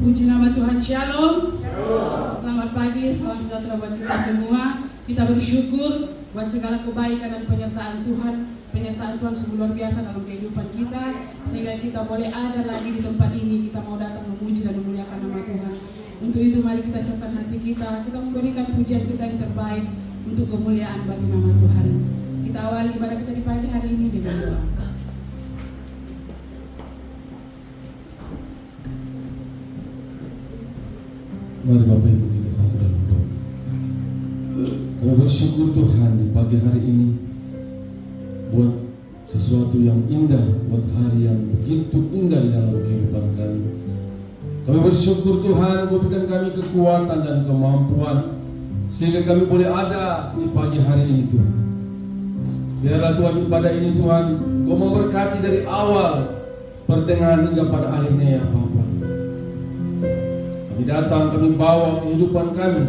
Puji nama Tuhan, Shalom. Selamat pagi, salam sejahtera buat kita semua. Kita bersyukur buat segala kebaikan dan penyertaan Tuhan. Penyertaan Tuhan sungguh luar biasa dalam kehidupan kita, sehingga kita boleh ada lagi di tempat ini. Kita mau datang memuji dan memuliakan nama Tuhan. Untuk itu mari kita siapkan hati kita. Kita memberikan pujian kita yang terbaik untuk kemuliaan bagi nama Tuhan. Kita awali ibadah kita di pagi hari ini dengan doa. Mari Bapak Ibu kita satu dalam doa. Kami bersyukur Tuhan di pagi hari ini buat sesuatu yang indah, buat hari yang begitu indah di dalam kehidupan kami. Kami bersyukur Tuhan, Kau berikan kami kekuatan dan kemampuan sehingga kami boleh ada di pagi hari ini Tuhan. Biarlah Tuhan ibadah ini Tuhan Kau memberkati dari awal, pertengahan hingga pada akhirnya ya Bapa. Kami datang, kami bawa kehidupan kami.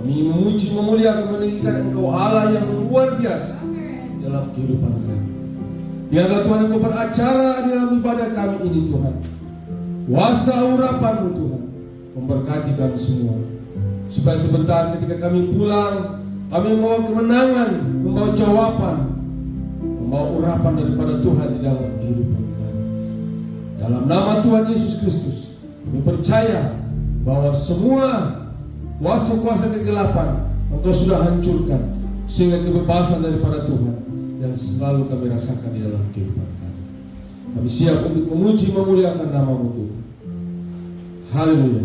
Kami memuji, memuliakan, meninggikan Engkau Allah yang luar biasa dalam kehidupan kami. Biarlah Tuhan Engkau beracara di dalam ibadah kami ini Tuhan. Kuasa urapan-Mu Tuhan memberkati kami semua. Supaya sebentar ketika kami pulang, kami membawa kemenangan, membawa jawaban, membawa urapan daripada Tuhan di dalam kehidupan kami. Dalam nama Tuhan Yesus Kristus, kami percaya bahwa semua kuasa-kuasa kegelapan Engkau sudah hancurkan, sehingga kebebasan daripada Tuhan yang selalu kami rasakan di dalam kehidupan kami. Kami siap untuk memuji, memuliakan nama-Mu Tuhan. Haleluya.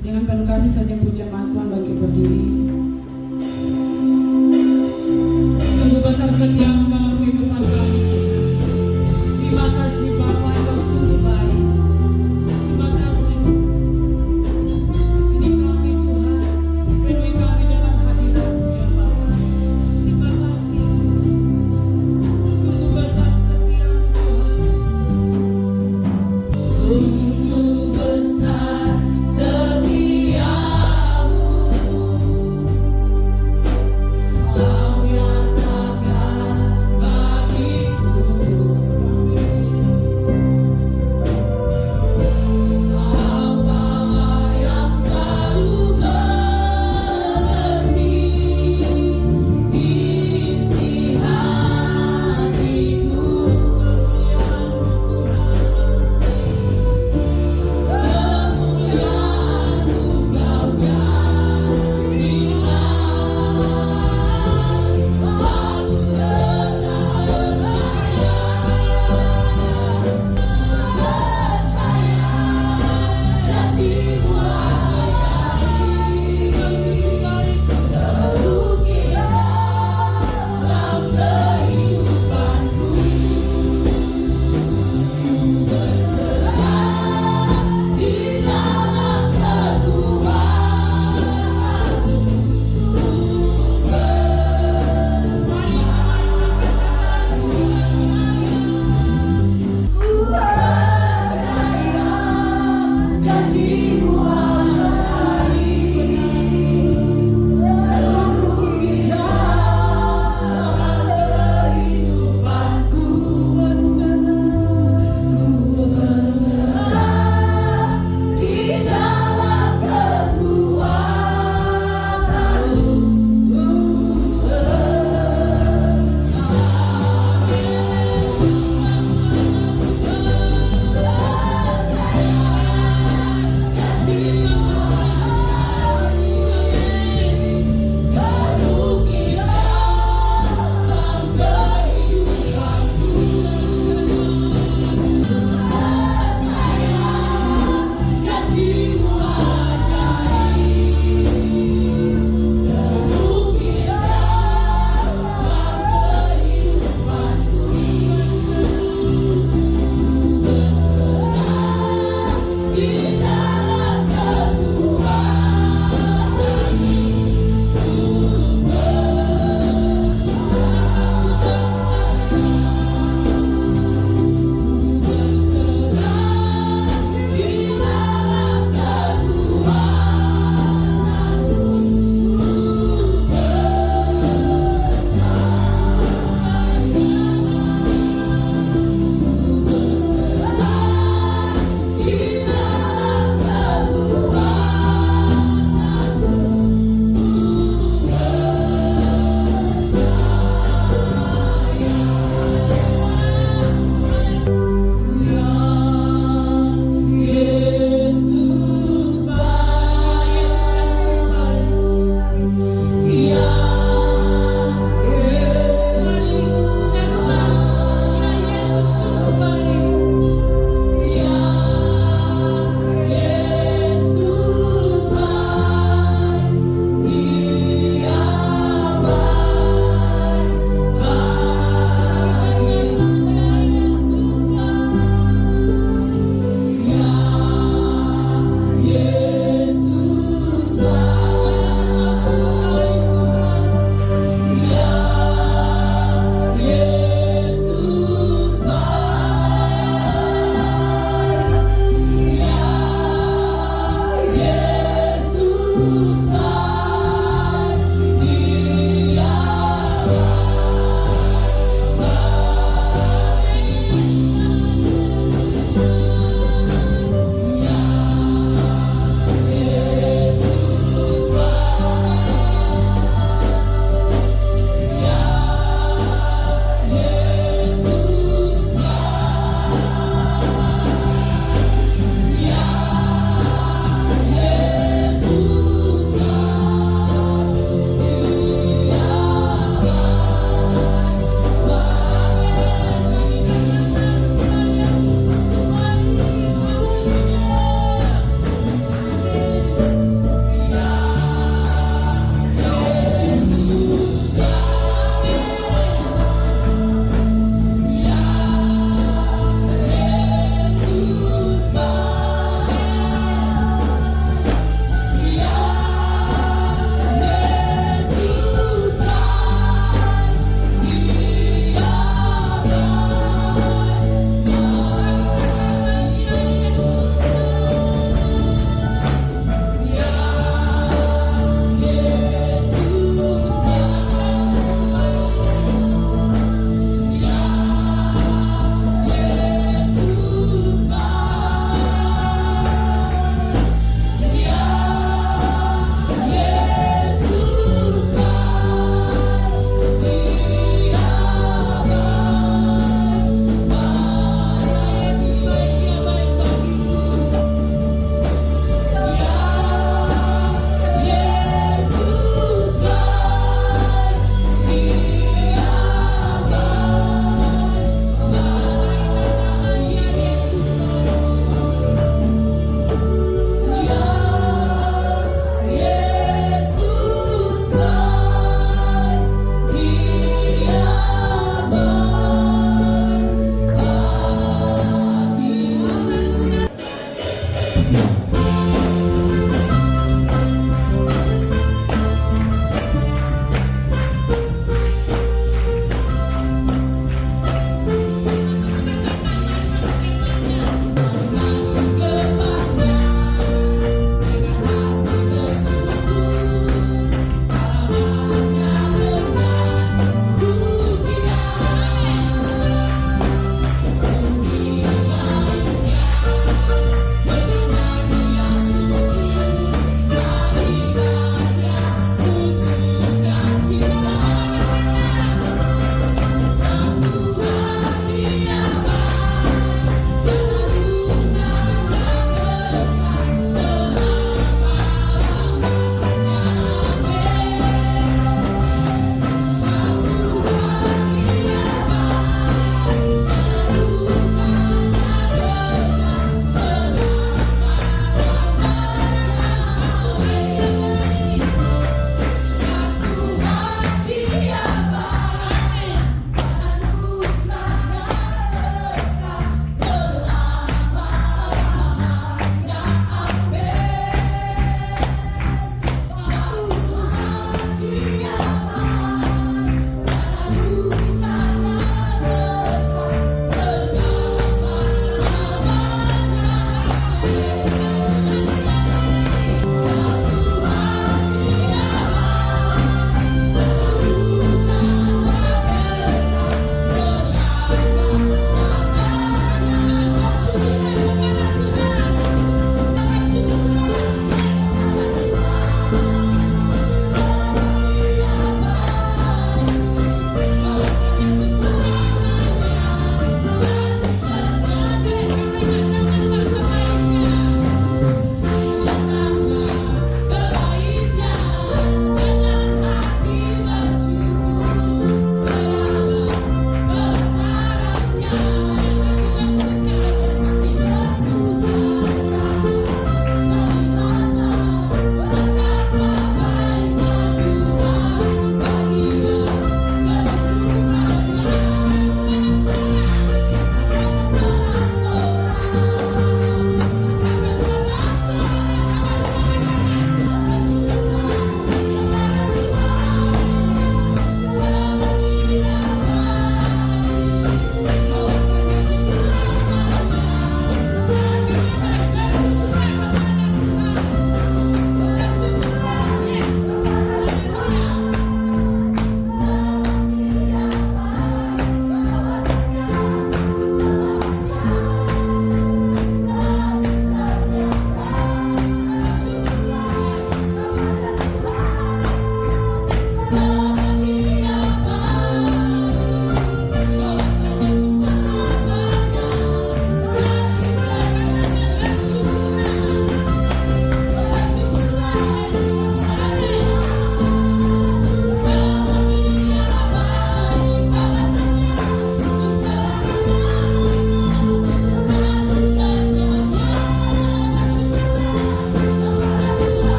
Dengan penuh kasih saja pujian Tuhan bagi berdiri. Sungguh besar setiamu dalam kehidupan kami. Terima kasih Bapa, Engkau sungguh baik. Terima kasih. Ini kami Tuhan, penuhi kami dengan hadirat-Mu ya Bapa. Terima kasih. Sungguh besar setiamu Tuhan.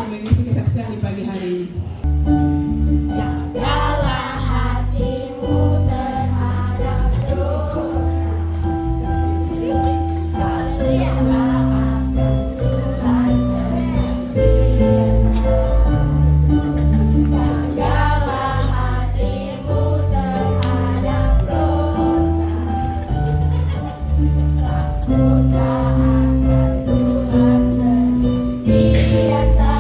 mengisi kesaksian di pagi hari ini. Jagalah hatimu terhadap dosa, takutlah akan Tuhan senantiasa. Jagalah hatimu terhadap dosa, takutlah akan Tuhan senantiasa.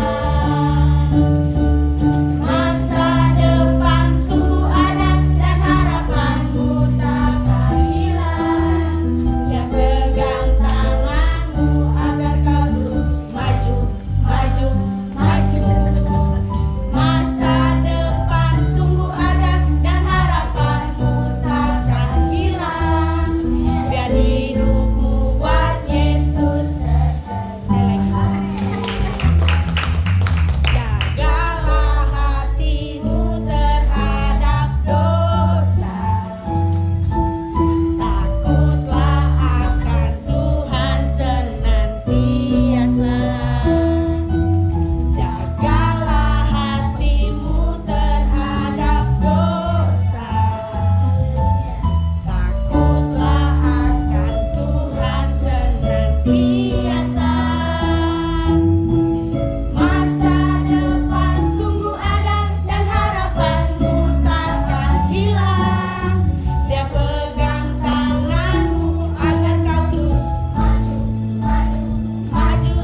Masa depan sungguh ada dan harapanmu takkan hilang. Dia pegang tanganmu agar kau terus maju, maju, maju. Masa depan sungguh ada dan harapanmu takkan hilang. Biar hidupmu buat Yesus. Sekali lagi. Jagalah hatimu terhadap dosa, takutlah akan Tuhan senantiasa. Jagalah hatimu terhadap dosa, takutlah akan Tuhan senantiasa. Masa depan sungguh ada dan harapanmu takkan hilang. Dia pegang tanganmu agar kau terus maju, maju, maju.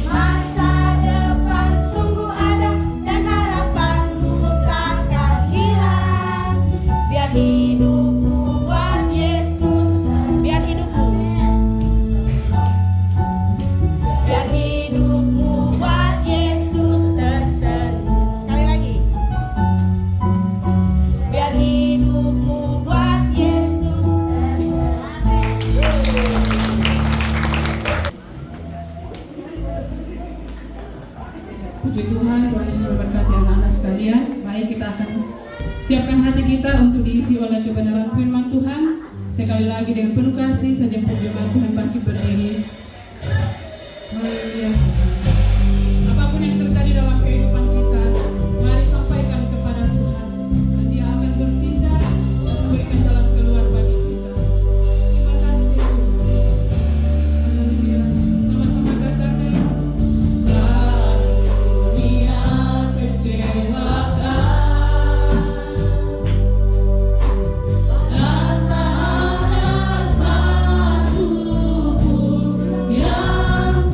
Masa depan sungguh ada dan harapanmu takkan hilang. Biar hidupmu buat Yesus, biar hidupmu. Biar hidupmu buat Yesus tersenyum. Sekali lagi. Biar hidupmu buat Yesus tersenyum. Puji Tuhan, Tuhan Yesus memberkati anak-anak sekalian. Baik, kita akan siapkan hati kita untuk diisi oleh kebenaran firman Tuhan. Sekali lagi dengan penuh kasih, saja firman Tuhan bangkit berdiri. Haleluya. Apapun yang terjadi dalam kehidupan kita, mari sampaikan kepada Tuhan. Dan Dia akan bertindak dan memberikan jalan keluar bagi kita. Terima kasih Tuhan. Haleluya. Sama-sama katakan. Saat dunia kecewakan dan tak ada satu pun yang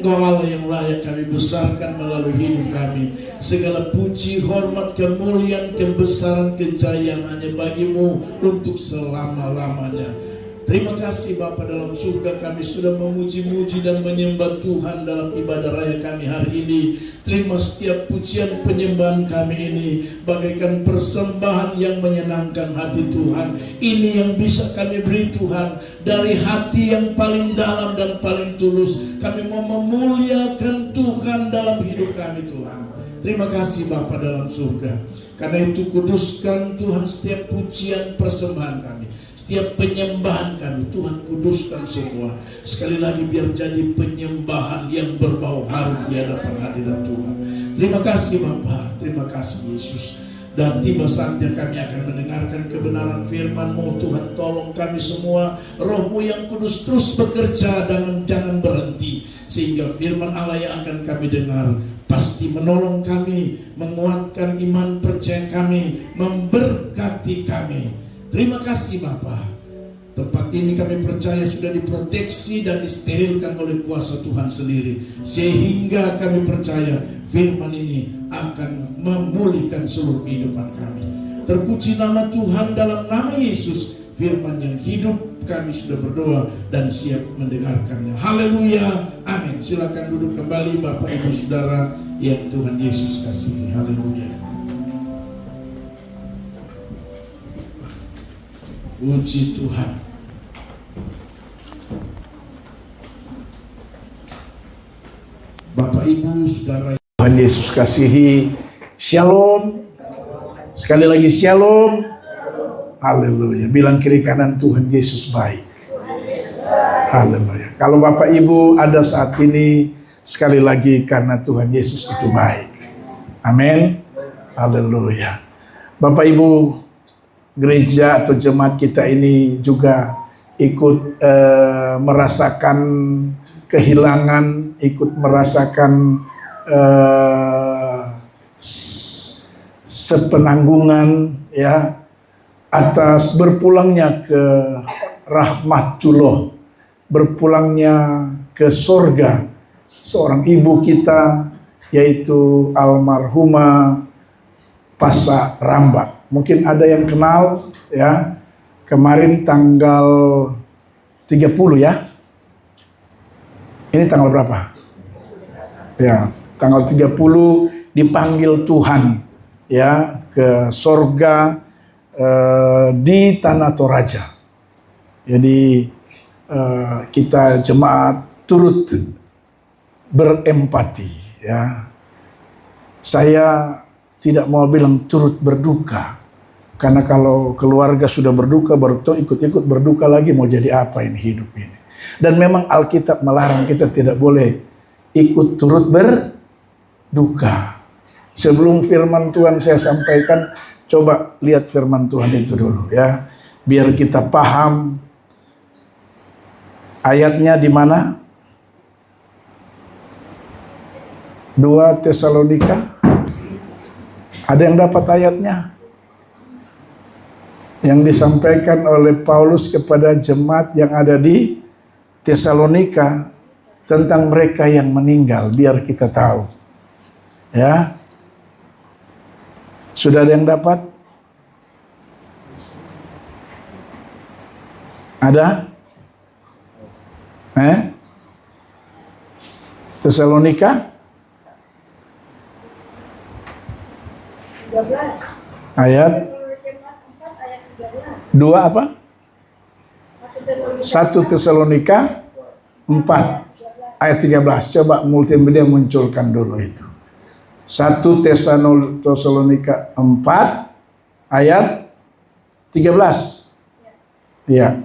Engkau Allah yang layak kami besarkan melalui hidup kami. Segala puji, hormat, kemuliaan, kebesaran, kejayaan hanya bagimu untuk selama-lamanya. Terima kasih Bapa dalam surga, kami sudah memuji-muji dan menyembah Tuhan dalam ibadah raya kami hari ini. Terima setiap pujian penyembahan kami ini bagaikan persembahan yang menyenangkan hati Tuhan. Ini yang bisa kami beri Tuhan dari hati yang paling dalam dan paling tulus. Kami mau memuliakan Tuhan dalam hidup kami Tuhan. Terima kasih Bapa dalam surga. Karena itu kuduskan Tuhan setiap pujian persembahan kami, setiap penyembahan kami. Tuhan kuduskan semua. Sekali lagi biar jadi penyembahan yang berbau harum di hadapan hadirat Tuhan. Terima kasih Bapa, terima kasih Yesus. Dan tiba saatnya kami akan mendengarkan kebenaran firman-Mu. Tuhan tolong kami semua, Roh-Mu yang kudus terus bekerja dan jangan berhenti. Sehingga firman Allah yang akan kami dengar pasti menolong kami, menguatkan iman percaya kami, memberkati kami. Terima kasih Bapa. Tempat ini kami percaya sudah diproteksi dan disterilkan oleh kuasa Tuhan sendiri. Sehingga kami percaya firman ini akan memulihkan seluruh kehidupan kami. Terpuji nama Tuhan dalam nama Yesus. Firman yang hidup kami sudah berdoa dan siap mendengarkannya. Haleluya, amin. Silakan duduk kembali Bapak Ibu Saudara yang Tuhan Yesus kasihi. Haleluya. Puji Tuhan. Bapak Ibu Saudara Tuhan Yesus kasihi, Shalom. Sekali lagi Shalom. Haleluya. Bilang kiri kanan, Tuhan Yesus baik. Haleluya. Kalau Bapak Ibu ada saat ini, sekali lagi karena Tuhan Yesus itu baik. Amin. Haleluya. Bapak Ibu, gereja atau jemaat kita ini juga ikut merasakan kehilangan, ikut merasakan sepenanggungan ya atas berpulangnya ke rahmatullah, berpulangnya ke sorga seorang ibu kita, yaitu almarhumah Pasa Ramba. Mungkin ada yang kenal ya, kemarin tanggal 30 ya. Ini tanggal berapa? Ya, tanggal 30 dipanggil Tuhan ya ke sorga di Tanah Toraja. Jadi kita jemaat turut berempati ya. Saya tidak mau bilang turut berduka, karena kalau keluarga sudah berduka baru ikut-ikut berduka lagi, mau jadi apa ini hidup ini. Dan memang Alkitab melarang kita tidak boleh ikut turut berduka. Sebelum firman Tuhan saya sampaikan, coba lihat firman Tuhan itu dulu ya, biar kita paham ayatnya di mana. 2 Tesalonika. Ada yang dapat ayatnya? Yang disampaikan oleh Paulus kepada jemaat yang ada di Tesalonika tentang mereka yang meninggal, biar kita tahu. Ya. Sudah ada yang dapat? Ada? Tesalonika 13. Ayat 2 apa? 1 Tesalonika 4 ayat 13. Coba multimedia munculkan dulu itu. 1 Tesalonika 4 ayat 13. Ya.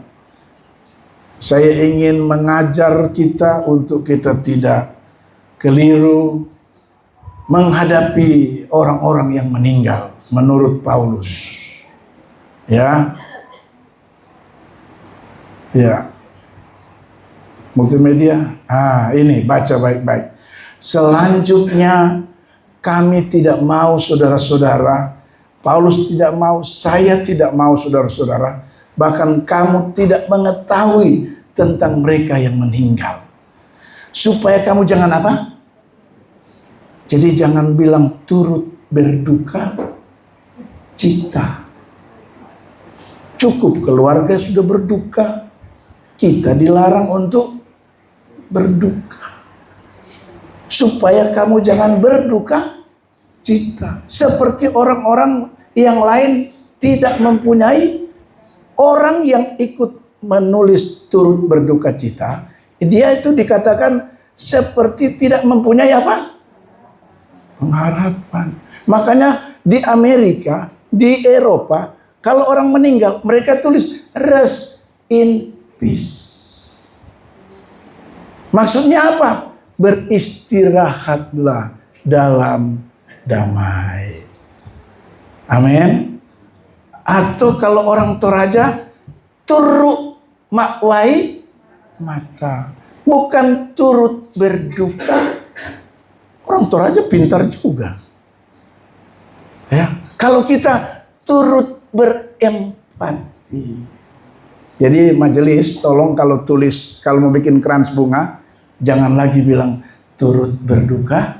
Saya ingin mengajar kita untuk kita tidak keliru menghadapi orang-orang yang meninggal menurut Paulus. Ya. Ya. Multimedia. Ini baca baik-baik. Selanjutnya kami tidak mau saudara-saudara, Paulus tidak mau, saya tidak mau saudara-saudara, bahkan kamu tidak mengetahui tentang mereka yang meninggal. Supaya kamu jangan apa? Jadi jangan bilang turut berduka cita. Cukup keluarga sudah berduka, kita dilarang untuk berduka. Supaya kamu jangan berduka cita. Seperti orang-orang yang lain tidak mempunyai, orang yang ikut menulis turut berduka cita, dia itu dikatakan seperti tidak mempunyai apa? Pengharapan. Makanya di Amerika, di Eropa, kalau orang meninggal, mereka tulis rest in peace. Maksudnya apa? Beristirahatlah dalam damai. Amin. Atau kalau orang Toraja, turut makwai mata. Bukan turut berduka. Orang Toraja pintar juga. Ya, kalau kita turut berempati. Jadi majelis, tolong kalau tulis, kalau mau bikin krans bunga, jangan lagi bilang turut berduka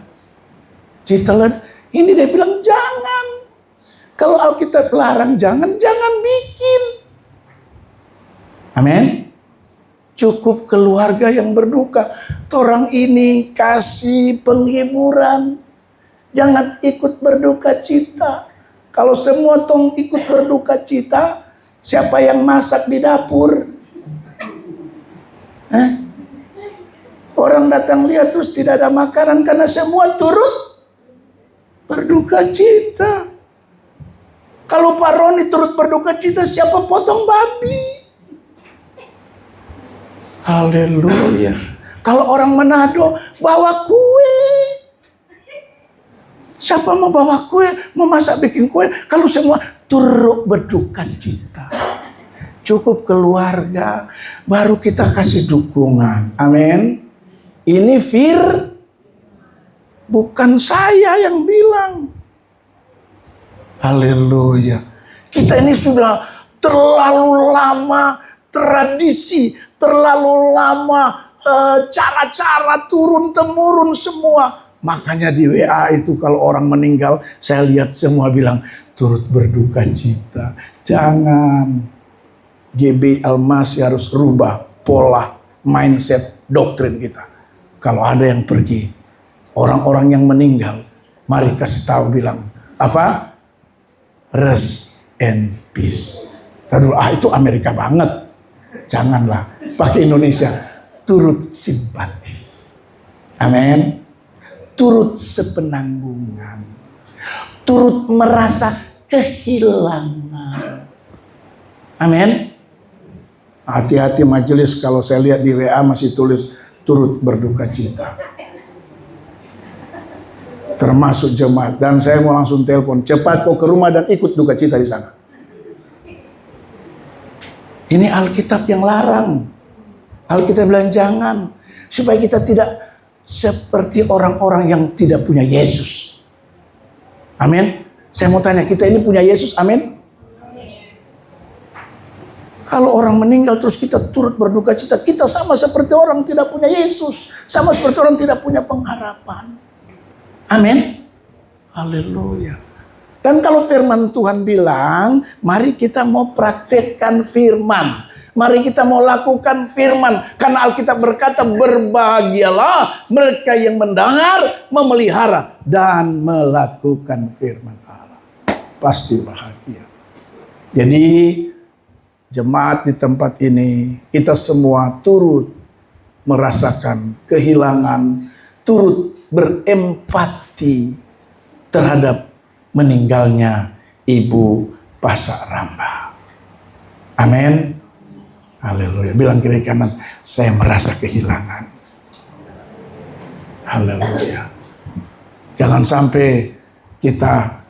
cita. Ini dia bilang jangan. Kalau Alkitab larang jangan bikin. Amin. Cukup keluarga yang berduka. Orang ini kasih penghiburan. Jangan ikut berduka cita. Kalau semua tong ikut berduka cita, siapa yang masak di dapur? Orang datang lihat terus tidak ada makanan karena semua turut berduka cita. Kalau Pak Roni turut berduka cita, siapa potong babi? Haleluya. Kalau orang Manado bawa kue, siapa mau bawa kue, mau masak bikin kue? Kalau semua turut berduka cita. Cukup keluarga, baru kita kasih dukungan. Amin. Ini bukan saya yang bilang. Haleluya. Kita ini sudah terlalu lama tradisi, terlalu lama cara-cara turun-temurun semua. Makanya di WA itu kalau orang meninggal, saya lihat semua bilang turut berduka cita. Jangan. GB Almasi harus rubah pola, mindset, doktrin kita. Kalau ada yang pergi, orang-orang yang meninggal, mari kasih tahu bilang, apa? Rest in peace. Taduh, itu Amerika banget. Janganlah, pakai Indonesia, turut simpati. Amin. Turut sepenanggungan. Turut merasa kehilangan. Amin. Hati-hati majelis kalau saya lihat di WA masih tulis turut berduka cita. Termasuk jemaat. Dan saya mau langsung telepon, cepat kau ke rumah dan ikut duka cita di sana. Ini Alkitab yang larang. Alkitab bilang jangan. Supaya kita tidak seperti orang-orang yang tidak punya Yesus. Amin. Saya mau tanya, kita ini punya Yesus? Amin. Kalau orang meninggal terus kita turut berduka cita, kita sama seperti orang tidak punya Yesus. Sama seperti orang tidak punya pengharapan. Amin. Haleluya. Dan kalau firman Tuhan bilang, mari kita mau praktekkan firman. Mari kita mau lakukan firman. Karena Alkitab berkata, berbahagialah mereka yang mendengar, memelihara, dan melakukan firman Allah. Pasti bahagia. Jadi, jemaat di tempat ini, kita semua turut merasakan kehilangan, turut berempati terhadap meninggalnya Ibu Pasak Ramba. Amin. Haleluya. Bilang kiri kanan, saya merasa kehilangan. Haleluya. Jangan sampai kita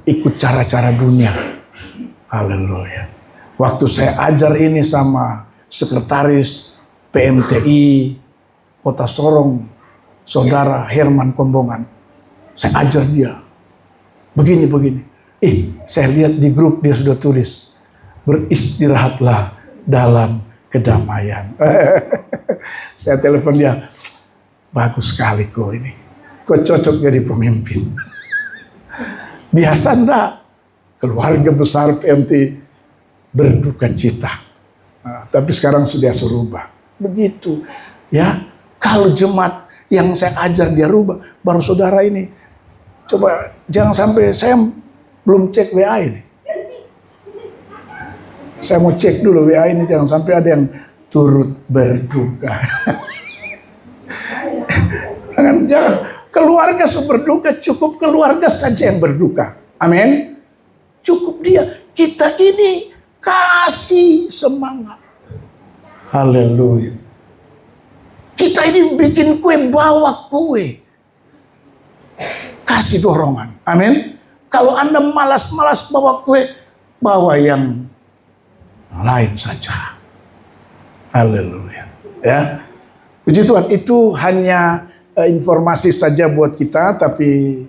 ikut cara-cara dunia. Haleluya. Waktu saya ajar ini sama sekretaris PMTI Kota Sorong, Saudara Herman Kombongan. Saya ajar dia. Begini. Saya lihat di grup dia sudah tulis, beristirahatlah dalam kedamaian. Saya telepon dia, Bagus sekali kau ini. Kau cocok jadi pemimpin. Biasa enggak? Keluarga besar PMT berduka cita. Nah, tapi sekarang sudah rubah. Begitu. Ya, kalau jemaat yang saya ajar dia rubah, baru saudara ini. Coba jangan sampai saya belum cek WA ini. Saya mau cek dulu WA ini, jangan sampai ada yang turut berduka. Jangan keluarga berduka, cukup keluarga saja yang berduka. Amin. Cukup dia. Kita ini kasih semangat. Haleluya. Kita ini bikin kue, bawa kue. Kasih dorongan. Amin. Kalau Anda malas-malas bawa kue, bawa yang lain saja. Haleluya. Ya. Puji Tuhan, itu hanya informasi saja buat kita, tapi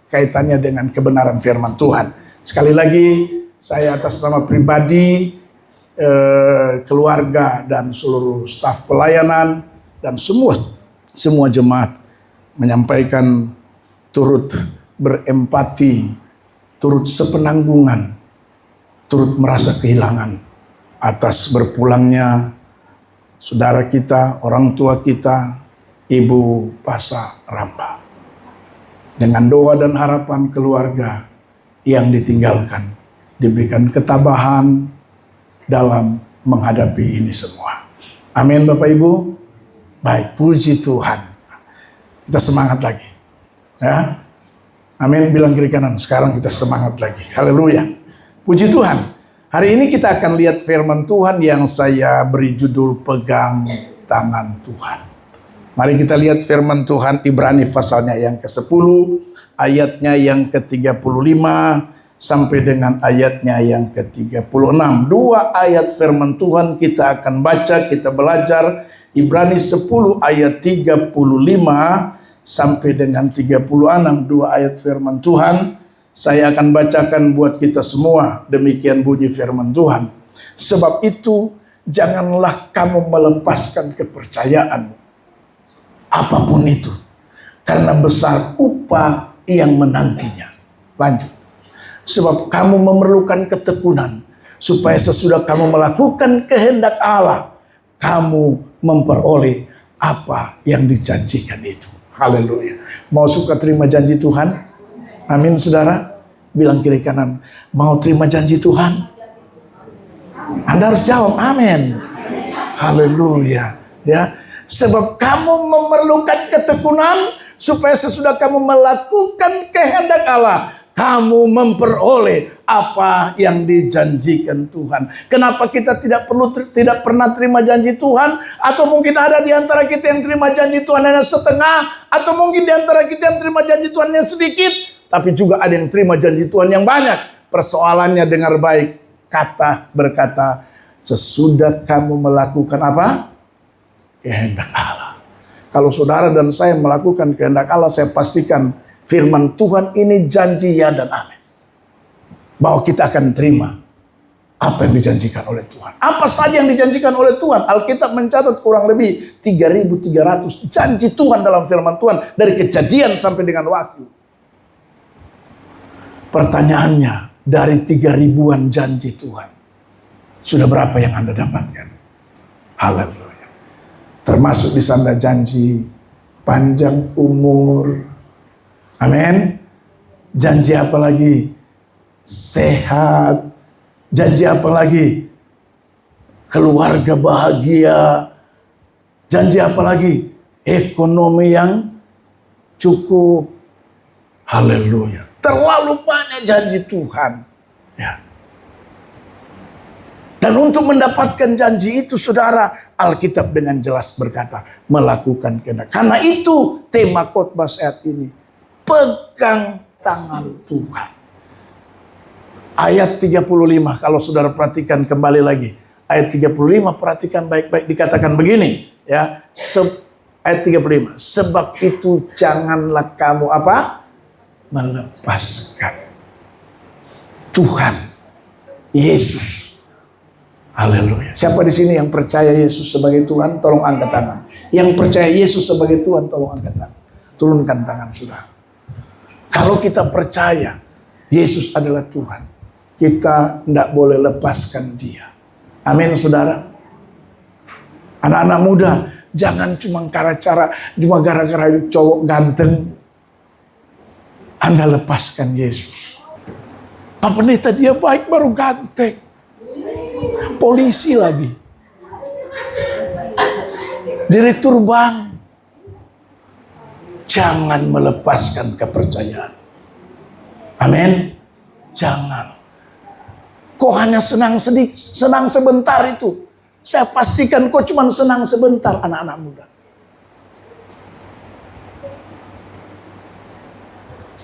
kaitannya dengan kebenaran firman Tuhan. Sekali lagi, saya atas nama pribadi, keluarga dan seluruh staf pelayanan dan semua jemaat menyampaikan turut berempati, turut sepenanggungan, turut merasa kehilangan atas berpulangnya saudara kita, orang tua kita, Ibu Pasa Ramba. Dengan doa dan harapan keluarga yang ditinggalkan, diberikan ketabahan dalam menghadapi ini semua. Amin Bapak Ibu. Baik, puji Tuhan. Kita semangat lagi. Ya. Amin, bilang kiri kanan. Sekarang kita semangat lagi. Haleluya. Puji Tuhan. Hari ini kita akan lihat firman Tuhan yang saya beri judul Pegang Tangan Tuhan. Mari kita lihat firman Tuhan Ibrani pasalnya yang ke-10, ayatnya yang ke-35 sampai dengan ayatnya yang ke-36. Dua ayat firman Tuhan kita akan baca, kita belajar. Ibrani 10 ayat 35 sampai dengan 36. Dua ayat firman Tuhan saya akan bacakan buat kita semua. Demikian bunyi firman Tuhan. Sebab itu janganlah kamu melepaskan kepercayaanmu, apapun itu, karena besar upah yang menantinya. Lanjut. Sebab kamu memerlukan ketekunan, supaya sesudah kamu melakukan kehendak Allah, kamu memperoleh apa yang dijanjikan itu. Haleluya. Mau suka terima janji Tuhan? Amin saudara. Bilang kiri kanan, mau terima janji Tuhan? Anda harus jawab amin. Haleluya. Ya. Sebab kamu memerlukan ketekunan, supaya sesudah kamu melakukan kehendak Allah, kamu memperoleh apa yang dijanjikan Tuhan. Kenapa kita tidak pernah terima janji Tuhan? Atau mungkin ada di antara kita yang terima janji Tuhan hanya setengah, atau mungkin di antara kita yang terima janji Tuhan yang sedikit, tapi juga ada yang terima janji Tuhan yang banyak. Persoalannya dengar baik, berkata, sesudah kamu melakukan apa? Kehendak Allah. Kalau saudara dan saya melakukan kehendak Allah, saya pastikan firman Tuhan ini janji ya dan amin. Bahwa kita akan terima apa yang dijanjikan oleh Tuhan. Apa saja yang dijanjikan oleh Tuhan. Alkitab mencatat kurang lebih 3.300 janji Tuhan dalam firman Tuhan. Dari Kejadian sampai dengan Wahyu. Pertanyaannya, dari 3.000-an janji Tuhan, sudah berapa yang Anda dapatkan? Haleluya. Termasuk di sana janji panjang umur. Amin. Janji apa lagi? Sehat. Janji apa lagi? Keluarga bahagia. Janji apa lagi? Ekonomi yang cukup. Haleluya. Terlalu banyak janji Tuhan. Ya. Dan untuk mendapatkan janji itu, saudara, Alkitab dengan jelas berkata, melakukan kehendak. Karena itu tema khotbah saat ini. Pegang tangan Tuhan. Ayat 35, kalau saudara perhatikan kembali lagi. Ayat 35, perhatikan baik-baik, dikatakan begini. Ya, ayat 35. Sebab itu janganlah kamu apa? Melepaskan Tuhan Yesus Haleluya. Siapa di sini yang percaya Yesus sebagai Tuhan? Tolong angkat tangan. Yang percaya Yesus sebagai Tuhan, tolong angkat tangan. Turunkan tangan, saudara. Kalau kita percaya Yesus adalah Tuhan, kita tidak boleh lepaskan Dia. Amin, saudara. Anak-anak muda, jangan cuma gara-gara cowok ganteng Anda lepaskan Yesus. Pak Pendeta, dia baik baru ganteng. Polisi lagi. Direktur bank. Jangan melepaskan kepercayaan. Amin. Jangan. Kok hanya senang sebentar itu. Saya pastikan kok cuma senang sebentar, anak-anak muda.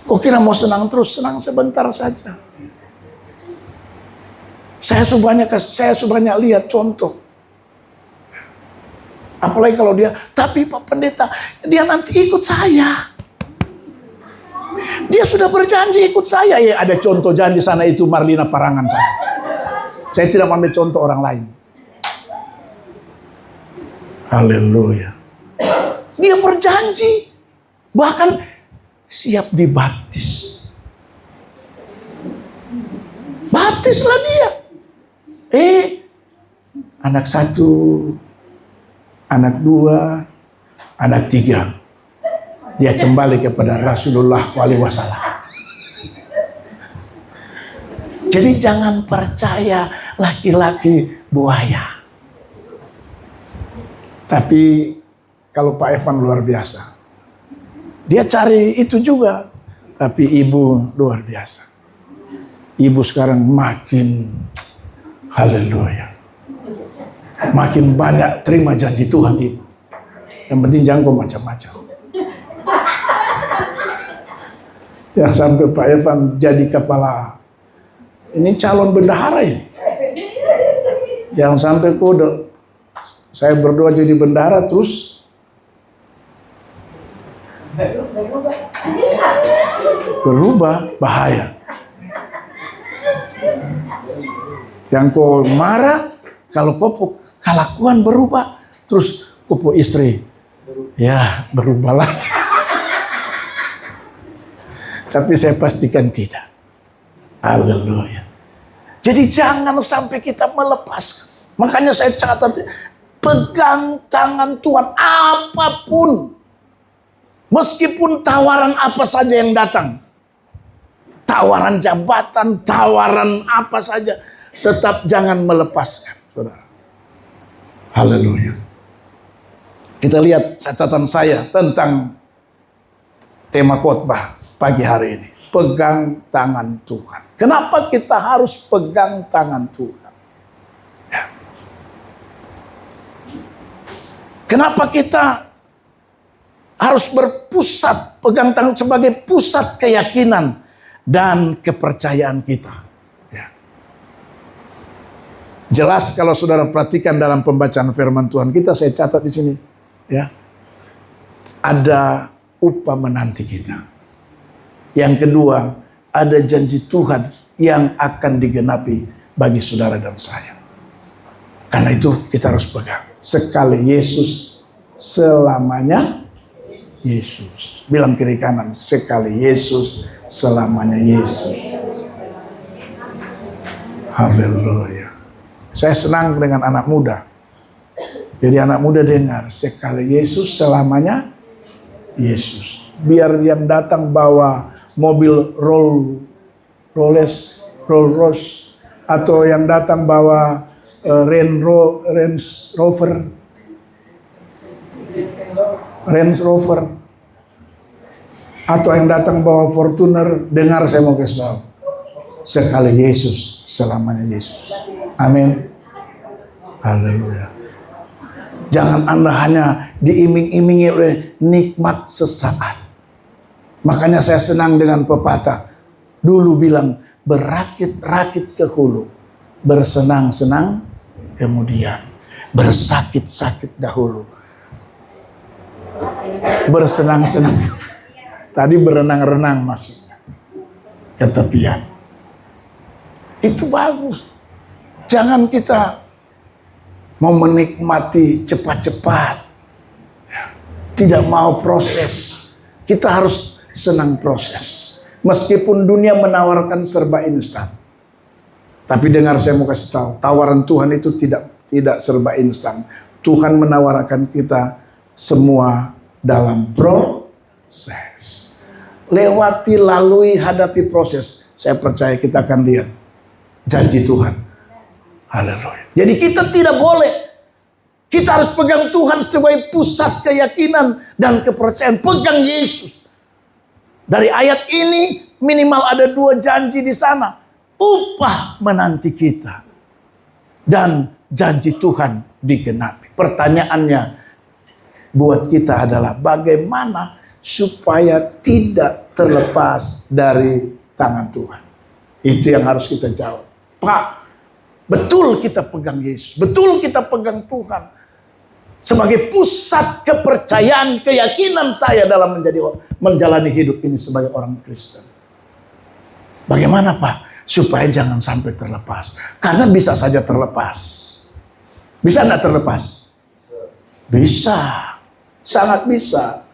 Kok kira mau senang terus? Senang sebentar saja. Saya banyak lihat contoh. Apalagi kalau dia, tapi Pak Pendeta, dia nanti ikut saya. Dia sudah berjanji ikut saya. Ya, ada contoh janji sana itu Marlina Parangan saya. Saya tidak ambil contoh orang lain. Haleluya. Dia berjanji. Bahkan siap dibaptis. Baptislah dia. Anak 1, anak 2, anak 3. Dia kembali kepada Rasulullah SAW. Jadi jangan percaya laki-laki buaya. Tapi kalau Pak Evan luar biasa. Dia cari itu juga. Tapi ibu luar biasa. Ibu sekarang makin, haleluya, makin banyak terima janji Tuhan ibu. Yang penting jangan kau macam-macam. Yang sampai Pak Evan jadi kepala, ini calon bendahara ini. Yang sampai saya berdoa jadi bendahara terus berubah, bahaya. Yang kau marah, kalau kau kelakuan berubah, terus kau istri, ya berubahlah. Tapi saya pastikan tidak. Haleluya. Jadi jangan sampai kita melepaskan. Makanya saya catat, pegang tangan Tuhan apapun. Meskipun tawaran apa saja yang datang. Tawaran jabatan, tawaran apa saja. Tetap jangan melepaskan, saudara. Haleluya. Kita lihat catatan saya tentang tema khotbah pagi hari ini. Pegang tangan Tuhan. Kenapa kita harus pegang tangan Tuhan? Ya. Kenapa kita harus berpusat, pegang tangan sebagai pusat keyakinan dan kepercayaan kita? Jelas kalau saudara perhatikan dalam pembacaan firman Tuhan kita, saya catat di sini, ya, ada upah menanti kita. Yang kedua, ada janji Tuhan yang akan digenapi bagi saudara dan saya. Karena itu kita harus pegang. Sekali Yesus, selamanya Yesus. Bilang kiri kanan, sekali Yesus, selamanya Yesus. Haleluya. Saya senang dengan anak muda. Jadi anak muda dengar, sekali Yesus selamanya Yesus. Biar yang datang bawa mobil Rolls Royce atau yang datang bawa Range Rover atau yang datang bawa Fortuner, dengar saya mau kasih tahu. Sekali Yesus, selamanya Yesus. Amin. Haleluya. Jangan Anda hanya diiming-imingi oleh nikmat sesaat. Makanya saya senang dengan pepatah. Dulu bilang, berakit-rakit ke hulu, bersenang-senang kemudian, bersakit-sakit dahulu, bersenang-senang. Tadi berenang-renang maksudnya ke tepian. Itu bagus. Jangan kita mau menikmati cepat-cepat, tidak mau proses. Kita harus senang proses. Meskipun dunia menawarkan serba instan, tapi dengar, saya mau kasih tahu, tawaran Tuhan itu tidak serba instan. Tuhan menawarkan kita semua dalam proses. Lewati, lalui, hadapi proses. Saya percaya kita akan lihat janji Tuhan. Haleluya. Jadi kita tidak boleh. Kita harus pegang Tuhan sebagai pusat keyakinan dan kepercayaan. Pegang Yesus. Dari ayat ini minimal ada 2 janji di sana. Upah menanti kita. Dan janji Tuhan digenapi. Pertanyaannya buat kita adalah bagaimana supaya tidak terlepas dari tangan Tuhan. Itu yang harus kita jawab. Pak, betul kita pegang Yesus. Betul kita pegang Tuhan sebagai pusat kepercayaan, keyakinan saya dalam menjalani hidup ini sebagai orang Kristen. Bagaimana Pak? Supaya jangan sampai terlepas. Karena bisa saja terlepas. Bisa nggak terlepas? Bisa. Sangat bisa.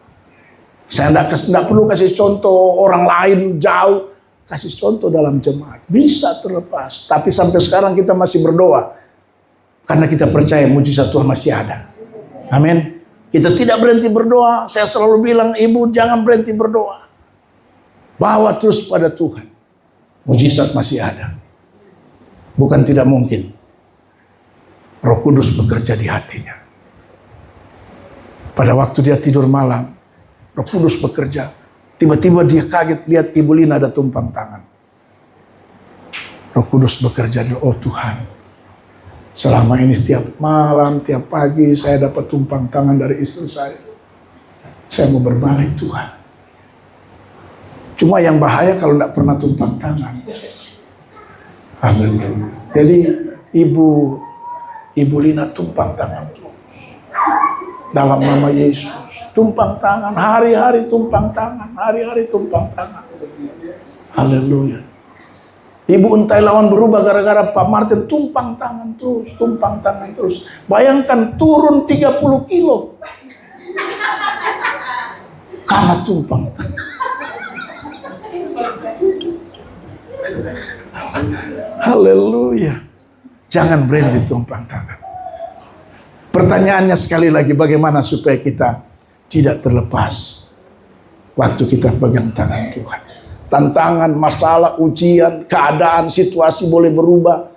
Saya nggak perlu kasih contoh orang lain jauh. Kasih contoh dalam jemaat. Bisa terlepas. Tapi sampai sekarang kita masih berdoa. Karena kita percaya mujizat Tuhan masih ada. Amin. Kita tidak berhenti berdoa. Saya selalu bilang, ibu jangan berhenti berdoa. Bawa terus pada Tuhan. Mujizat masih ada. Bukan tidak mungkin. Roh Kudus bekerja di hatinya. Pada waktu dia tidur malam, Roh Kudus bekerja. Tiba-tiba dia kaget lihat Ibu Lina ada tumpang tangan. Roh Kudus bekerja. Oh Tuhan. Selama ini setiap malam, tiap pagi saya dapat tumpang tangan dari istri saya. Saya mau berbalik Tuhan. Cuma yang bahaya kalau tidak pernah tumpang tangan. Haleluya. Jadi Ibu Lina tumpang tangan dalam nama Yesus. Tumpang tangan, hari-hari tumpang tangan, hari-hari tumpang tangan. Haleluya. Ibu Untai lawan berubah gara-gara Pak Martin tumpang tangan terus. Bayangkan turun 30 kilo. Karena tumpang tangan. Haleluya. Jangan berhenti tumpang tangan. Pertanyaannya sekali lagi, bagaimana supaya kita tidak terlepas waktu kita pegang tangan Tuhan. Tantangan, masalah, ujian, keadaan, situasi boleh berubah.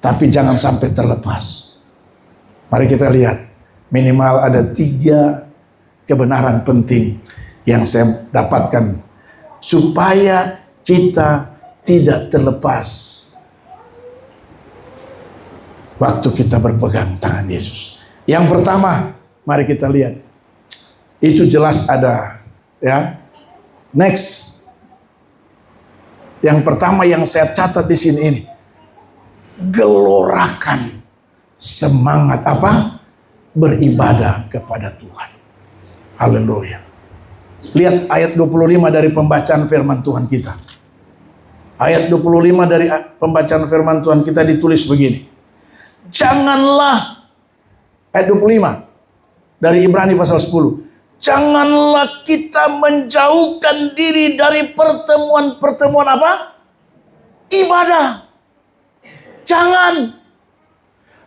Tapi jangan sampai terlepas. Mari kita lihat. Minimal ada 3 kebenaran penting yang saya dapatkan. Supaya kita tidak terlepas waktu kita berpegang tangan Yesus. Yang pertama, mari kita lihat. Itu jelas ada. Ya. Next. Yang pertama yang saya catat di sini ini, gelorakan semangat apa? Beribadah kepada Tuhan. Haleluya. Lihat ayat 25 dari pembacaan firman Tuhan kita. Ayat 25 dari pembacaan firman Tuhan kita ditulis begini. Janganlah, ayat 25 dari Ibrani pasal 10. Janganlah kita menjauhkan diri dari pertemuan-pertemuan apa? Ibadah. Jangan.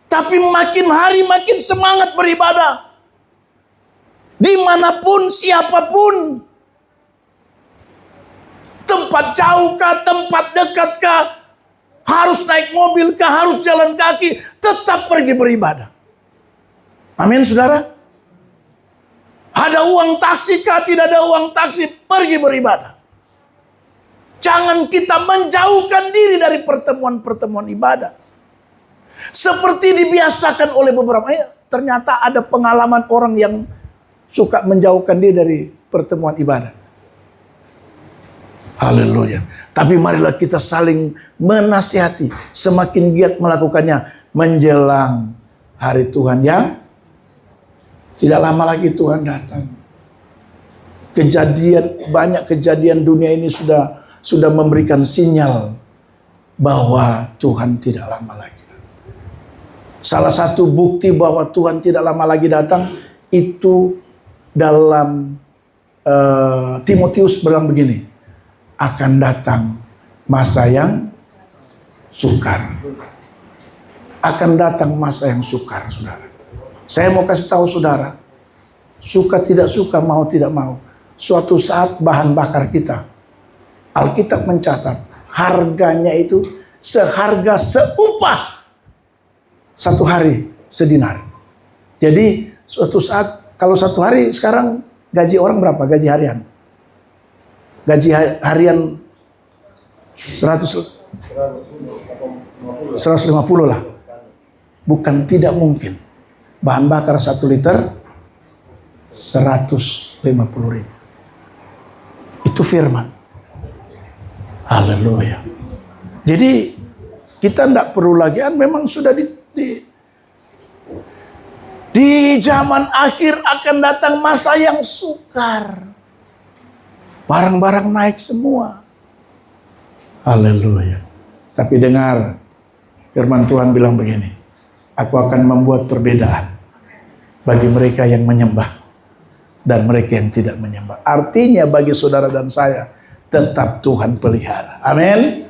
Tapi makin hari makin semangat beribadah. Dimanapun, siapapun. Tempat jauh kah, tempat dekat kah, harus naik mobil kah, harus jalan kaki, tetap pergi beribadah. Amin, saudara. Ada uang taksi kah, tidak ada uang taksi, pergi beribadah. Jangan kita menjauhkan diri dari pertemuan-pertemuan ibadah. Seperti dibiasakan oleh beberapa. Ternyata ada pengalaman orang yang suka menjauhkan diri dari pertemuan ibadah. Haleluya. Tapi marilah kita saling menasihati. Semakin giat melakukannya menjelang hari Tuhan yang tidak lama lagi Tuhan datang. Banyak kejadian dunia ini sudah memberikan sinyal bahwa Tuhan tidak lama lagi. Salah satu bukti bahwa Tuhan tidak lama lagi datang itu dalam Timotius bilang begini, akan datang masa yang sukar. Akan datang masa yang sukar, saudara. Saya mau kasih tahu saudara, suka tidak suka, mau tidak mau, suatu saat bahan bakar kita, Alkitab mencatat, harganya itu seharga seupah satu hari sedinar. Jadi suatu saat, kalau satu hari sekarang gaji orang berapa? Gaji harian. Gaji harian 150 lah. Bukan tidak mungkin. Bahan bakar 1 liter 150.000. Itu firman. Haleluya. Jadi kita tidak perlu lagi, memang sudah di zaman akhir akan datang masa yang sukar. Barang-barang naik semua. Haleluya. Tapi dengar, firman Tuhan bilang begini, aku akan membuat perbedaan bagi mereka yang menyembah dan mereka yang tidak menyembah. Artinya bagi saudara dan saya, tetap Tuhan pelihara. Amin.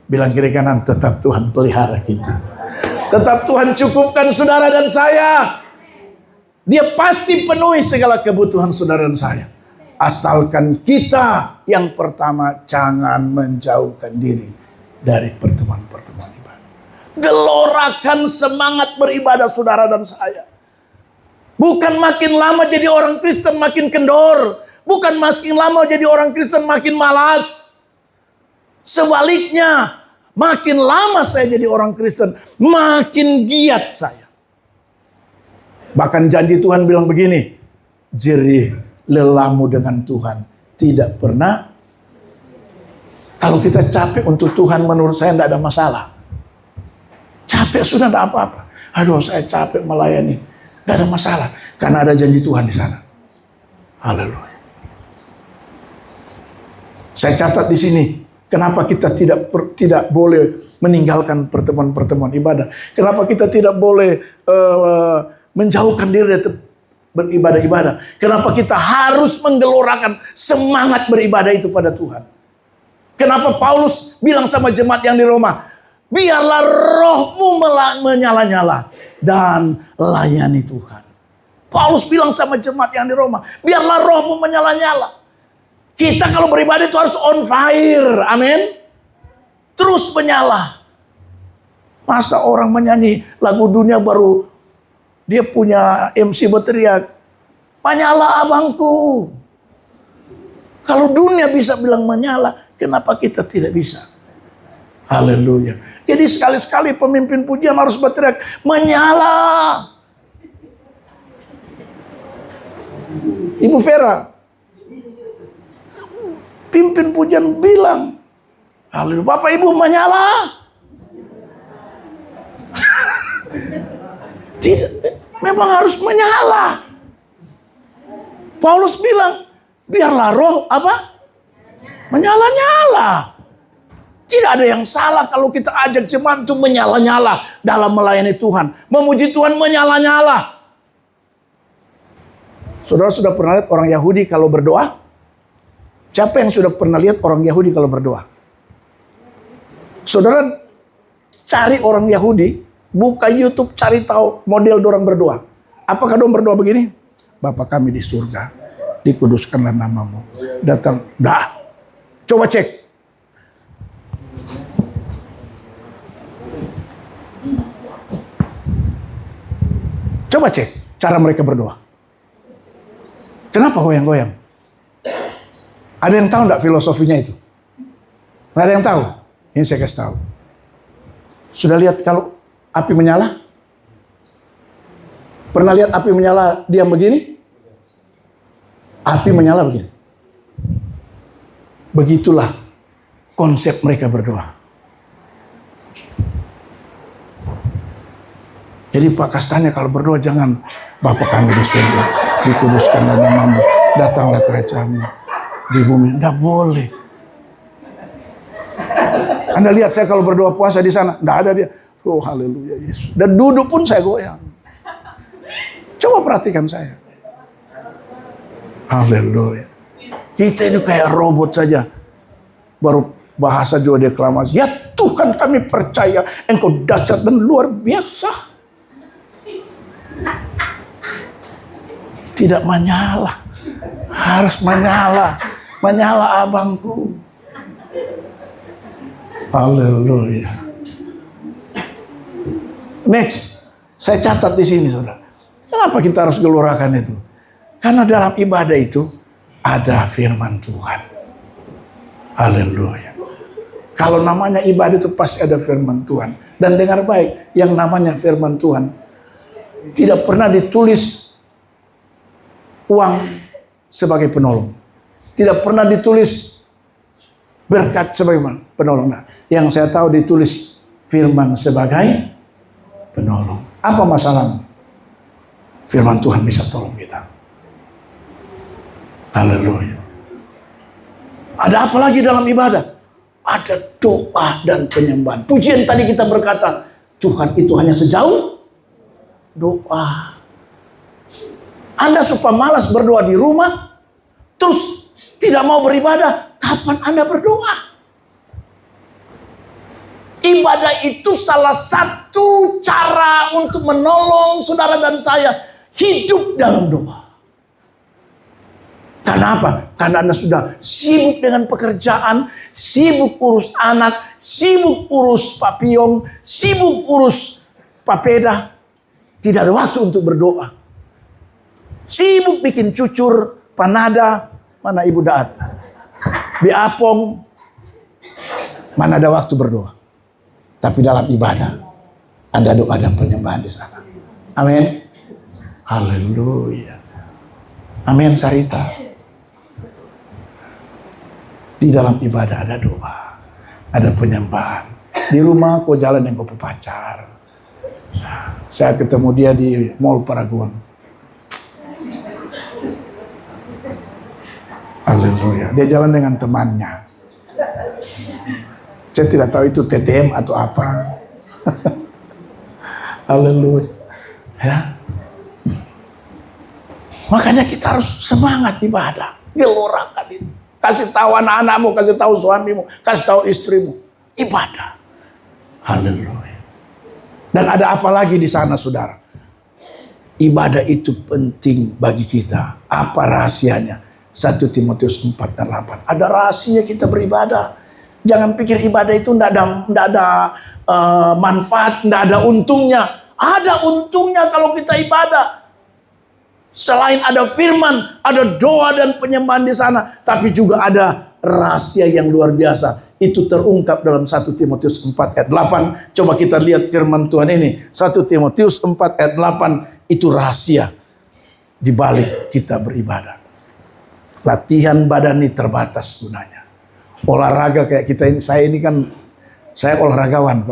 Bilang kiri kanan, tetap Tuhan pelihara kita. Tetap Tuhan cukupkan saudara dan saya. Dia pasti penuhi segala kebutuhan saudara dan saya. Asalkan kita yang pertama jangan menjauhkan diri dari pertemuan-pertemuan ibadah. Gelorakan semangat beribadah saudara dan saya. Bukan makin lama jadi orang Kristen makin kendor. Bukan makin lama jadi orang Kristen makin malas. Sebaliknya, makin lama saya jadi orang Kristen, makin giat saya. Bahkan janji Tuhan bilang begini, jerih lelahmu dengan Tuhan tidak pernah. Kalau kita capek untuk Tuhan, menurut saya tidak ada masalah. Capek sudah tidak apa-apa. Aduh, saya capek melayani, tidak ada masalah, karena ada janji Tuhan di sana. Haleluya. Saya catat di sini, kenapa kita tidak boleh meninggalkan pertemuan-pertemuan ibadah? Kenapa kita tidak boleh menjauhkan diri dari beribadah-ibadah? Kenapa kita harus menggelorakan semangat beribadah itu pada Tuhan? Kenapa Paulus bilang sama jemaat yang di Roma, biarlah rohmu menyala-nyala dan layani Tuhan. Paulus bilang sama jemaat yang di Roma, biarlah rohmu menyala-nyala. Kita kalau beribadah itu harus on fire, amin. Terus menyala. Masa orang menyanyi lagu dunia baru, dia punya MC berteriak, menyala abangku. Kalau dunia bisa bilang menyala, kenapa kita tidak bisa? Haleluya. Jadi sekali-sekali pemimpin pujian harus berteriak, menyala. Ibu Vera, pimpin pujian bilang, haleluya, Bapak Ibu menyala. Tidak, memang harus menyala. Paulus bilang, biarlah roh apa? Menyala-nyala. Tidak ada yang salah kalau kita ajak jemaat untuk menyala-nyala dalam melayani Tuhan. Memuji Tuhan menyala-nyala. Saudara sudah pernah lihat orang Yahudi kalau berdoa? Siapa yang sudah pernah lihat orang Yahudi kalau berdoa? Saudara cari orang Yahudi, buka YouTube, cari tahu model orang berdoa. Apakah orang berdoa begini? Bapa kami di surga, dikuduskanlah namamu. Datang, dah. Coba cek. Coba cek cara mereka berdoa. Kenapa goyang-goyang? Ada yang tahu enggak filosofinya itu? Nggak ada yang tahu? Ini saya kasih tahu. Sudah lihat kalau api menyala? Pernah lihat api menyala diam begini? Api menyala begini. Begitulah konsep mereka berdoa. Jadi Pak Kastanya kalau berdoa jangan Bapa kami di surga, dikuduskanlah namamu, datanglah kerajaanmu di bumi. Tidak boleh. Anda lihat saya kalau berdoa puasa di sana, tidak ada dia. Oh haleluya Yesus. Dan duduk pun saya goyang. Coba perhatikan saya. Haleluya. Kita ini kayak robot saja. Baru bahasa juga deklamasi. Ya Tuhan, kami percaya Engkau dahsyat dan luar biasa. Tidak menyala. Harus menyala. Menyala abangku. Haleluya. Next, saya catat di sini, saudara. Kenapa kita harus gelorakan itu? Karena dalam ibadah itu ada firman Tuhan. Haleluya. Kalau namanya ibadah itu pasti ada firman Tuhan. Dan dengar baik, yang namanya firman Tuhan tidak pernah ditulis uang sebagai penolong. Tidak pernah ditulis berkat sebagai penolong. Nah, yang saya tahu ditulis firman sebagai penolong. Apa masalahnya? Firman Tuhan bisa tolong kita. Haleluya. Ada apa lagi dalam ibadah? Ada doa dan penyembahan. Pujian tadi kita berkata, Tuhan itu hanya sejauh doa. Anda suka malas berdoa di rumah, terus tidak mau beribadah, kapan Anda berdoa? Ibadah itu salah satu cara untuk menolong saudara dan saya hidup dalam doa. Karena apa? Karena Anda sudah sibuk dengan pekerjaan, sibuk urus anak, sibuk urus Pak Piong, sibuk urus Pak Peda. Tidak ada waktu untuk berdoa. Sibuk bikin cucur, panada, mana Ibu Daat? Biapong, mana ada waktu berdoa. Tapi dalam ibadah, ada doa dan penyembahan di sana. Amin. Haleluya. Amin, Sarita. Di dalam ibadah ada doa, ada penyembahan. Di rumah kau jalan dengan kau pacar. Saya ketemu dia di Mall Paragon. Haleluya. Dia jalan dengan temannya. Saya tidak tahu itu TTM atau apa. Haleluya. Ya. Makanya kita harus semangat ibadah. Gelorakan itu. Kasih tahu anak-anakmu, kasih tahu suamimu, kasih tahu istrimu. Ibadah. Haleluya. Dan ada apa lagi di sana, saudara? Ibadah itu penting bagi kita. Apa rahasianya? 1 Timotius 4:8. Ada rahasia kita beribadah. Jangan pikir ibadah itu tidak ada manfaat, tidak ada untungnya. Ada untungnya kalau kita ibadah. Selain ada firman, ada doa dan penyembahan di sana, tapi juga ada rahasia yang luar biasa. Itu terungkap dalam 1 Timotius 4:8. Coba kita lihat firman Tuhan ini. 1 Timotius 4:8 itu rahasia di balik kita beribadah. Latihan badan ini terbatas gunanya. Olahraga kayak kita ini, saya olahragawan,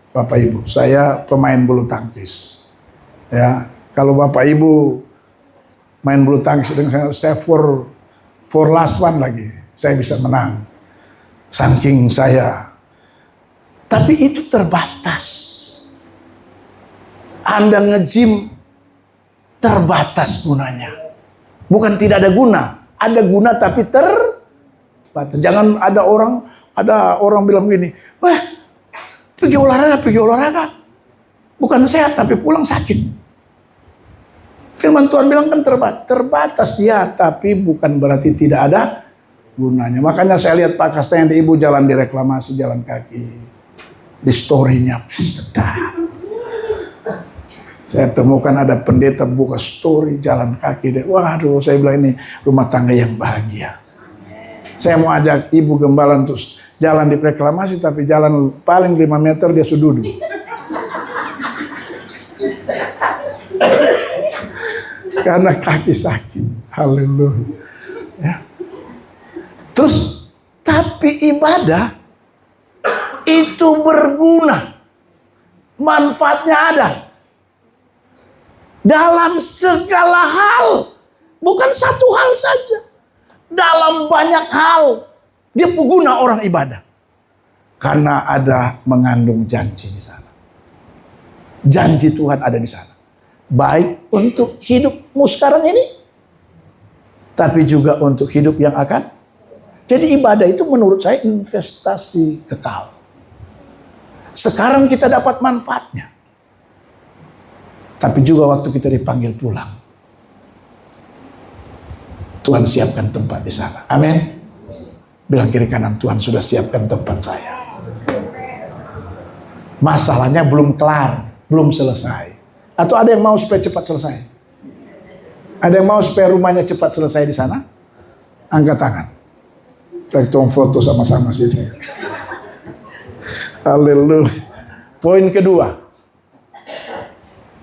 Bapak Ibu. Saya pemain bulu tangkis. Ya, kalau Bapak Ibu main bulu tangkis dengan saya for last one lagi, saya bisa menang. Saking saya. Tapi itu terbatas. Anda nge-gym terbatas gunanya. Bukan tidak ada guna, ada guna tapi terbatas. Jangan ada orang bilang begini, wah pergi olahraga. Bukan sehat tapi pulang sakit. Firman Tuhan bilang kan terbatas ya, tapi bukan berarti tidak ada gunanya. Makanya saya lihat Pak Kasta yang di Ibu jalan di reklamasi jalan kaki. Di story-nya sedap. Saya temukan ada pendeta buka story jalan kaki. Waduh, saya bilang ini rumah tangga yang bahagia. Saya mau ajak Ibu Gembala terus jalan di reklamasi, tapi jalan paling 5 meter dia sudah duduk. Karena kaki sakit. Haleluya. Ya. Terus, tapi ibadah itu berguna. Manfaatnya ada. Dalam segala hal. Bukan satu hal saja. Dalam banyak hal. Dia pengguna orang ibadah. Karena ada mengandung janji di sana. Janji Tuhan ada di sana. Baik untuk hidupmu sekarang ini, tapi juga untuk hidup yang akan. Jadi ibadah itu menurut saya investasi kekal. Sekarang kita dapat manfaatnya. Tapi juga waktu kita dipanggil pulang, Tuhan siapkan tempat di sana. Amin. Bilang kiri kanan, Tuhan sudah siapkan tempat saya. Masalahnya belum kelar, belum selesai. Atau ada yang mau supaya cepat selesai? Ada yang mau supaya rumahnya cepat selesai di sana? Angkat tangan. Kita foto sama-sama sini. Haleluya. Poin kedua.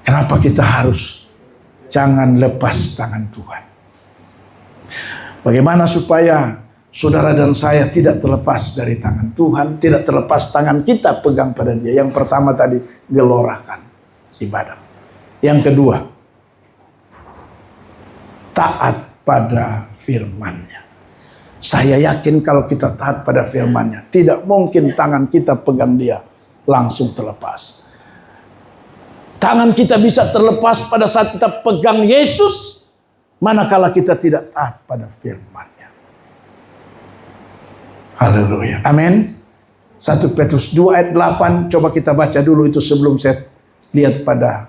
Kenapa kita harus jangan lepas tangan Tuhan? Bagaimana supaya saudara dan saya tidak terlepas dari tangan Tuhan, tidak terlepas tangan kita pegang pada Dia? Yang pertama tadi, gelorakan ibadah. Yang kedua, taat pada firman-Nya. Saya yakin kalau kita taat pada firman-Nya, tidak mungkin tangan kita pegang Dia langsung terlepas. Tangan kita bisa terlepas pada saat kita pegang Yesus, manakala kita tidak taat pada firman-Nya. Haleluya. Amin. 1 Petrus 2 ayat 8. Coba kita baca dulu itu sebelum saya lihat pada.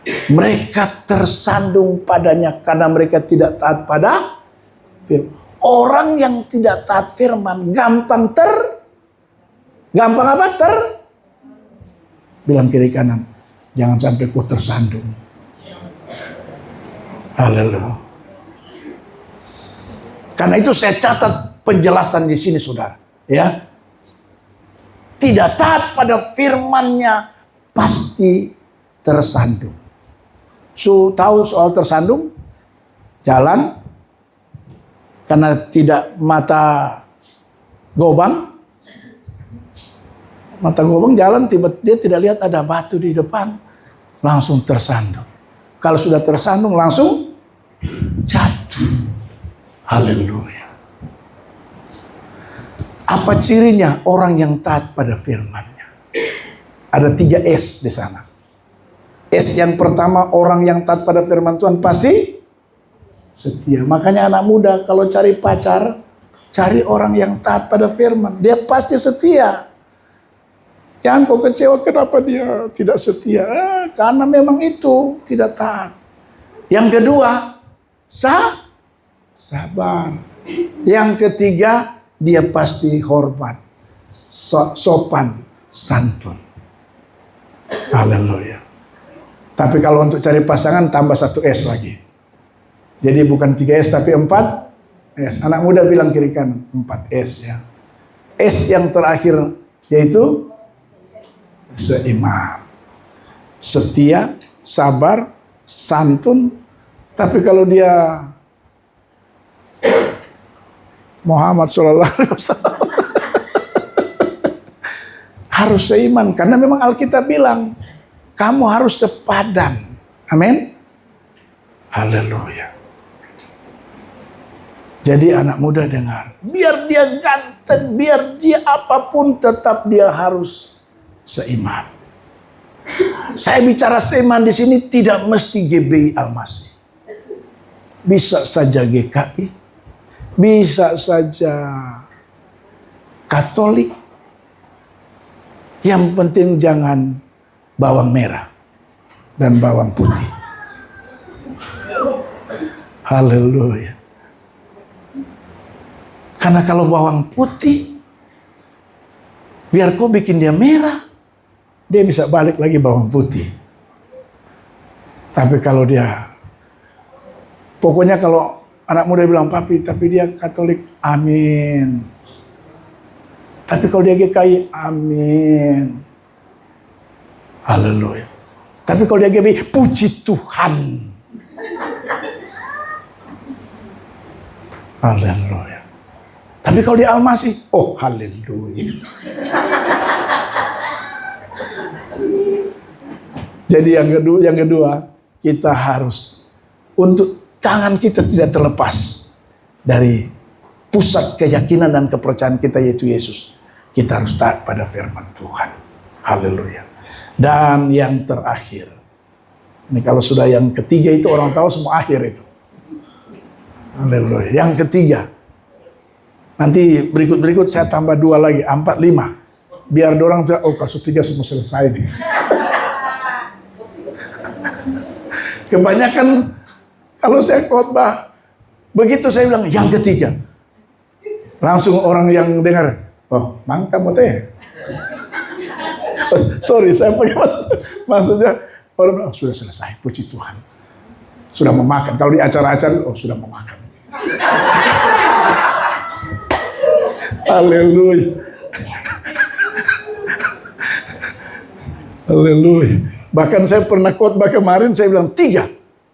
Mereka tersandung padanya karena mereka tidak taat pada firman. Orang yang tidak taat firman gampang apa? Bilang kiri kanan, jangan sampai kau tersandung. Haleluya. Karena itu saya catat penjelasan di sini, saudara. Ya, tidak taat pada firman-Nya pasti tersandung. Tahu soal tersandung? Jalan karena tidak mata gobang jalan, tiba-tiba dia tidak lihat ada batu di depan, langsung tersandung. Kalau sudah tersandung langsung jatuh. Haleluya. Apa cirinya orang yang taat pada firman-Nya? Ada 3 S di sana. S yang pertama, orang yang taat pada firman Tuhan pasti setia. Makanya anak muda kalau cari pacar, cari orang yang taat pada firman. Dia pasti setia. Jangan kau kecewa kenapa dia tidak setia. Karena memang itu tidak taat. Yang kedua, sabar. Yang ketiga, dia pasti hormat, sopan, santun. Haleluya. Tapi kalau untuk cari pasangan tambah 1 S lagi. Jadi bukan 3 S tapi 4 S. Anak muda bilang kiri kanan 4 S ya. S yang terakhir yaitu seiman, setia, sabar, santun. Tapi kalau dia Muhammad SAW harus seiman, karena memang Alkitab bilang kamu harus sepadan. Amin. Haleluya. Jadi anak muda dengar, biar dia ganteng, biar dia apapun, tetap dia harus seiman. Saya bicara seiman di sini tidak mesti GBI Almasih. Bisa saja GKI, bisa saja Katolik. Yang penting jangan bawang merah dan bawang putih. Haleluya. Karena kalau bawang putih, biar kau bikin dia merah, dia bisa balik lagi bawang putih. Tapi kalau dia, pokoknya kalau anak muda bilang, papi, tapi dia Katolik, amin. Tapi kalau dia GKI, amin. Haleluya. Tapi kalau dia GBI, puji Tuhan. Haleluya. Tapi kalau dia Almasih, oh haleluya. Jadi yang kedua, kita harus untuk tangan kita tidak terlepas dari pusat keyakinan dan kepercayaan kita yaitu Yesus. Kita harus taat pada firman Tuhan. Haleluya. Dan yang terakhir. Ini kalau sudah yang ketiga itu orang tahu semua akhir itu. Haleluya. Yang ketiga. Nanti berikut-berikut saya tambah 2 lagi, 4, 5. Biar orang bilang, oh kasus 3 semua selesai nih. Kebanyakan kalau saya khotbah, begitu saya bilang yang ketiga. Langsung orang yang dengar, oh mangka mau teh. Sorry, saya pakai maksudnya orang bilang, sudah selesai, puji Tuhan. Sudah memakan. Kalau di acara-acara, oh sudah memakan. Haleluya. Haleluya. Bahkan saya pernah khotbah kemarin, saya bilang 3.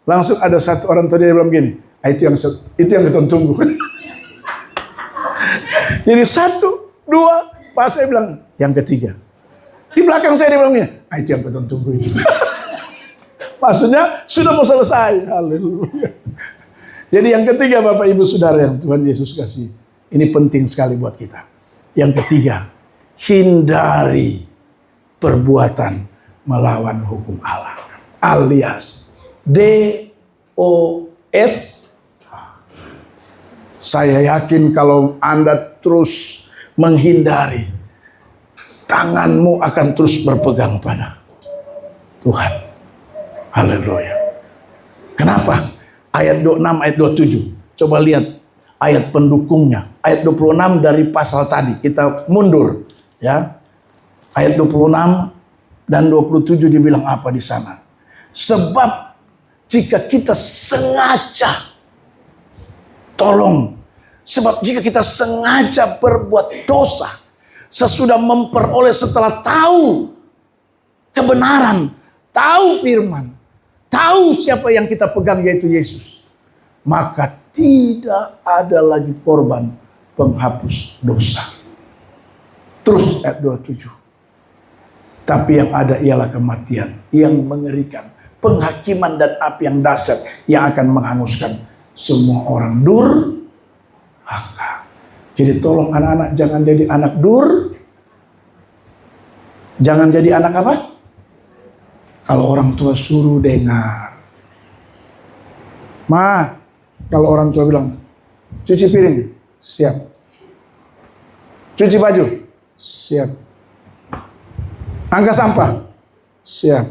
Langsung ada satu orang tadi yang bilang gini, itu yang kita tunggu. Jadi 1, 2, pas saya bilang yang ketiga. Di belakang saya dia bilang gini, itu yang kita tunggu itu. Maksudnya sudah mau selesai. Haleluya. Jadi yang ketiga Bapak Ibu Saudara yang Tuhan Yesus kasih. Ini penting sekali buat kita. Yang ketiga, hindari perbuatan melawan hukum Allah. Alias DOS. Saya yakin kalau Anda terus menghindari, tanganmu akan terus berpegang pada Tuhan. Haleluya. Kenapa? Ayat 26, ayat 27. Coba lihat ayat pendukungnya. Ayat 26 dari pasal tadi. Kita mundur. Ya. Ayat 26 dan 27 dibilang apa di sana? Sebab jika kita sengaja, tolong. Sebab jika kita sengaja berbuat dosa, sesudah memperoleh setelah tahu kebenaran, tahu firman, tahu siapa yang kita pegang yaitu Yesus, maka tidak ada lagi korban penghapus dosa. Terus ayat 27. Tapi yang ada ialah kematian yang mengerikan, penghakiman dan api yang dahsyat yang akan menghanguskan semua orang durhaka. Jadi tolong anak-anak jangan jadi anak jangan jadi anak apa? Kalau orang tua suruh dengar. Kalau orang tua bilang, cuci piring, siap. Cuci baju, siap. Angkat sampah, siap.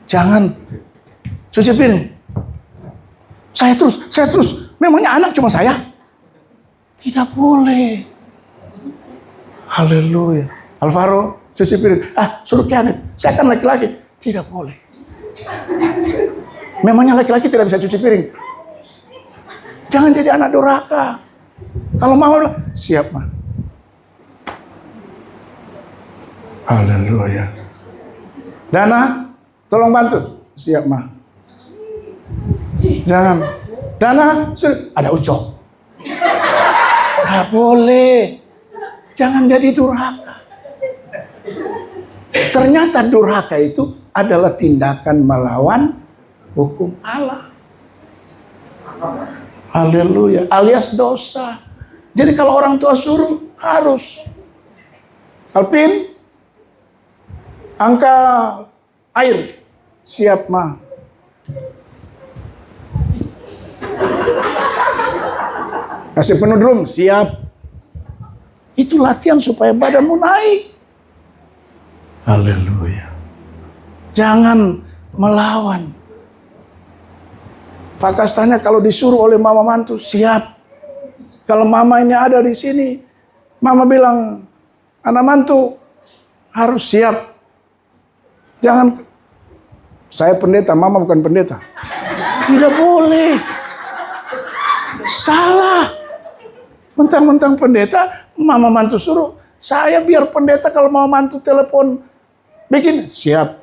Jangan cuci piring. Saya terus. Memangnya anak cuma saya? Tidak boleh. Haleluya. Alvaro, cuci piring. Suruh Kianet. Saya kan laki-laki. Tidak boleh. Memangnya laki-laki tidak bisa cuci piring? Jangan jadi anak durhaka. Kalau mau, siap mah. Haleluya. Dana, tolong bantu. Siap mah. Jangan. Dana, ada ucok. Tidak boleh. Jangan jadi durhaka. Ternyata durhaka itu adalah tindakan melawan hukum Allah. Haleluya. Alias dosa. Jadi kalau orang tua suruh, harus. Alpin, angka air. Siap, Ma. Kasih penuh drum. Siap. Itu latihan supaya badanmu naik. Haleluya. Jangan melawan. Pak Kastanya kalau disuruh oleh mama mantu, siap. Kalau mama ini ada di sini, mama bilang, anak mantu harus siap. Jangan, saya pendeta, mama bukan pendeta. Tidak boleh. Salah. Mentang-mentang pendeta, mama mantu suruh. Saya biar pendeta kalau mama mantu telepon, bikin, siap.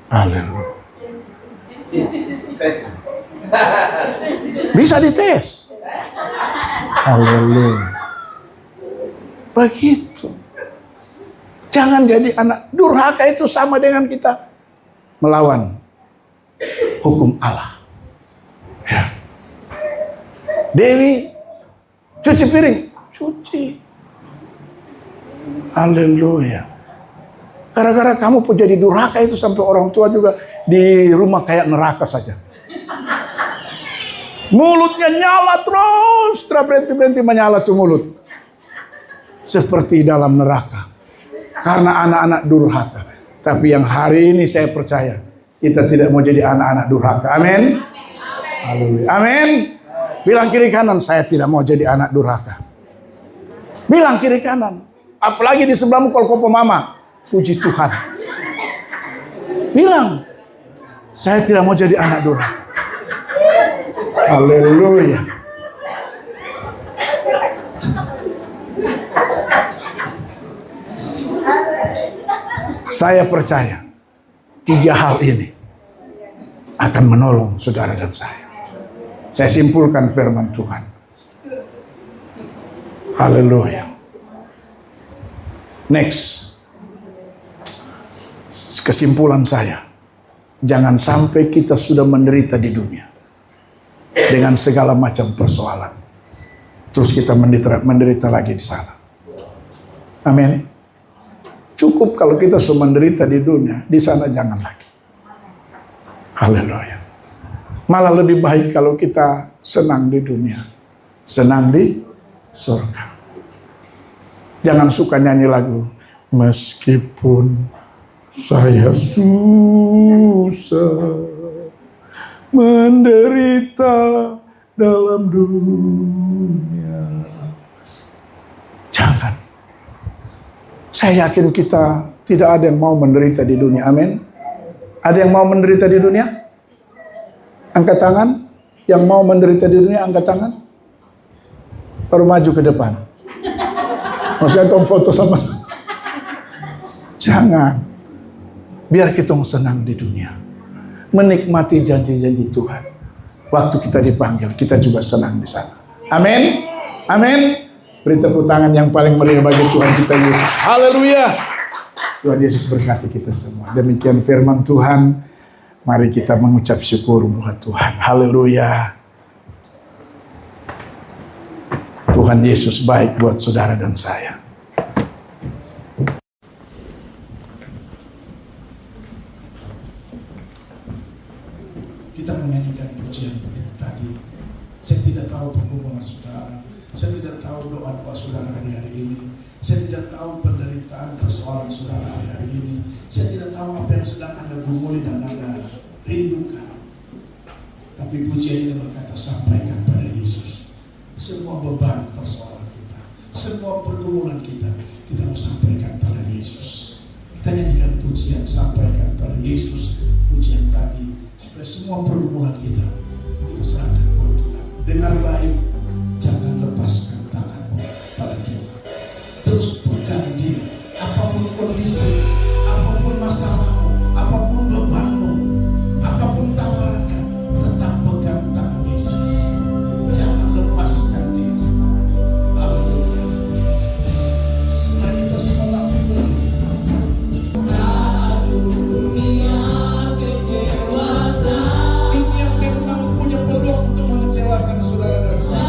Haleluya. Bisa dites. Haleluya. Begitu. Jangan jadi anak durhaka, itu sama dengan kita melawan hukum Allah. Ya. Dewi, cuci piring, cuci. Haleluya. Gara-gara kamu jadi durhaka itu sampai orang tua juga di rumah kayak neraka saja. Mulutnya nyala terus, berhenti-berhenti menyala tuh mulut. Seperti dalam neraka. Karena anak-anak durhaka. Tapi yang hari ini saya percaya, kita tidak mau jadi anak-anak durhaka. Amin. Haleluya. Amin. Bilang kiri kanan, saya tidak mau jadi anak durhaka. Bilang kiri kanan. Apalagi di sebelahmu kalau kau pemama. Puji Tuhan. Bilang, saya tidak mau jadi anak durhaka. Haleluya. Saya percaya 3 hal ini akan menolong saudara dan saya. Saya simpulkan firman Tuhan. Haleluya. Next. Kesimpulan saya. Jangan sampai kita sudah menderita di dunia. Dengan segala macam persoalan. Terus kita menderita lagi di sana. Amin. Cukup kalau kita sudah menderita di dunia. Di sana jangan lagi. Haleluya. Malah lebih baik kalau kita senang di dunia. Senang di surga. Jangan suka nyanyi lagu. Meskipun saya susah menderita dalam dunia. Jangan. Saya yakin kita tidak ada yang mau menderita di dunia. Amin. Ada yang mau menderita di dunia? Angkat tangan. Yang mau menderita di dunia, angkat tangan. Baru maju ke depan. Maksudnya tolong foto sama saya. Jangan. Biar kita senang di dunia. Menikmati janji-janji Tuhan. Waktu kita dipanggil, kita juga senang di sana. Amin. Amin. Beri tepuk tangan yang paling meriah bagi Tuhan kita Yesus. Haleluya. Tuhan Yesus berkati kita semua. Demikian firman Tuhan. Mari kita mengucap syukur buat Tuhan. Haleluya. Tuhan Yesus baik buat saudara dan saya. Kita menyanyikan pujian kita tadi. Saya tidak tahu perhubungan saudara. Saya tidak tahu doa-doa saudara hari-hari ini. Saya tidak tahu penderitaan persoalan saudara hari-hari ini. Saya tidak tahu apa yang sedang Anda gumuli dan Anda rindukan. Tapi pujian ini berkata, sampaikan pada Yesus. Semua beban persoalan kita, semua pergumulan kita harus sampaikan pada Yesus. Kita nyanyikan pujian, sampaikan pada Yesus pujian tadi. Supaya semua pergumulan kita serahkan kepada Tuhan. Dengar baik, jangan lepaskan tanganmu pada Tuhan. Terus pegang Dia. Apapun kondisi, apapun masalahmu, apapun bebanmu, apapun tawarannya, tetap pegang tangan Yesus. Jangan lepaskan Dia. Haleluya. Selain kita semua lakukan. Saudara dan saya.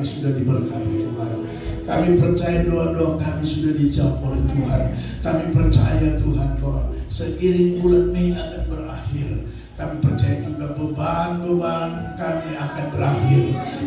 sudah diberkati Tuhan. Kami percaya doa-doa kami sudah dijawab oleh Tuhan. Kami percaya Tuhan bahwa seiring bulan Mei akan berakhir, kami percaya juga beban-beban kami akan berakhir.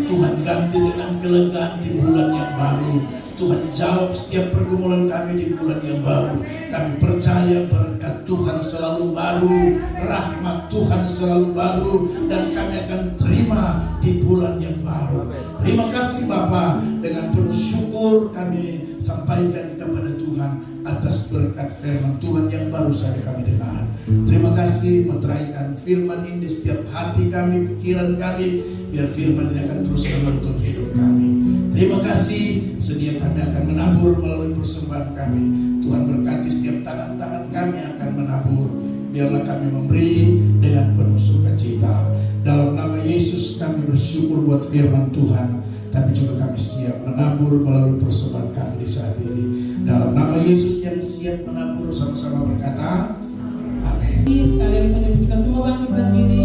Tuhan ganti dengan kelegaan di bulan yang baru. Tuhan jawab setiap pergumulan kami di bulan yang baru. Kami percaya berkat Tuhan selalu baru, rahmat Tuhan selalu baru, dan kami akan terima di bulan yang baru. Terima kasih Bapa, dengan penuh syukur kami sampaikan kepada Tuhan atas berkat firman Tuhan yang baru saja kami dengar. Terima kasih, meteraikan firman ini setiap hati kami, pikiran kami, biar firman ini akan terus menuntun hidup kami. Terima kasih, sedia kami akan menabur melalui persembahan kami. Tuhan berkati setiap tangan-tangan kami akan menabur. Biarlah kami memberi dengan penuh sukacita. Dalam nama Yesus kami bersyukur buat firman Tuhan, tapi juga kami siap menabur melalui persembahan kami di saat ini. Dalam nama Yesus yang siap menabur, sama-sama berkata, amin. Sekalian saja kita semua bangkit berdiri.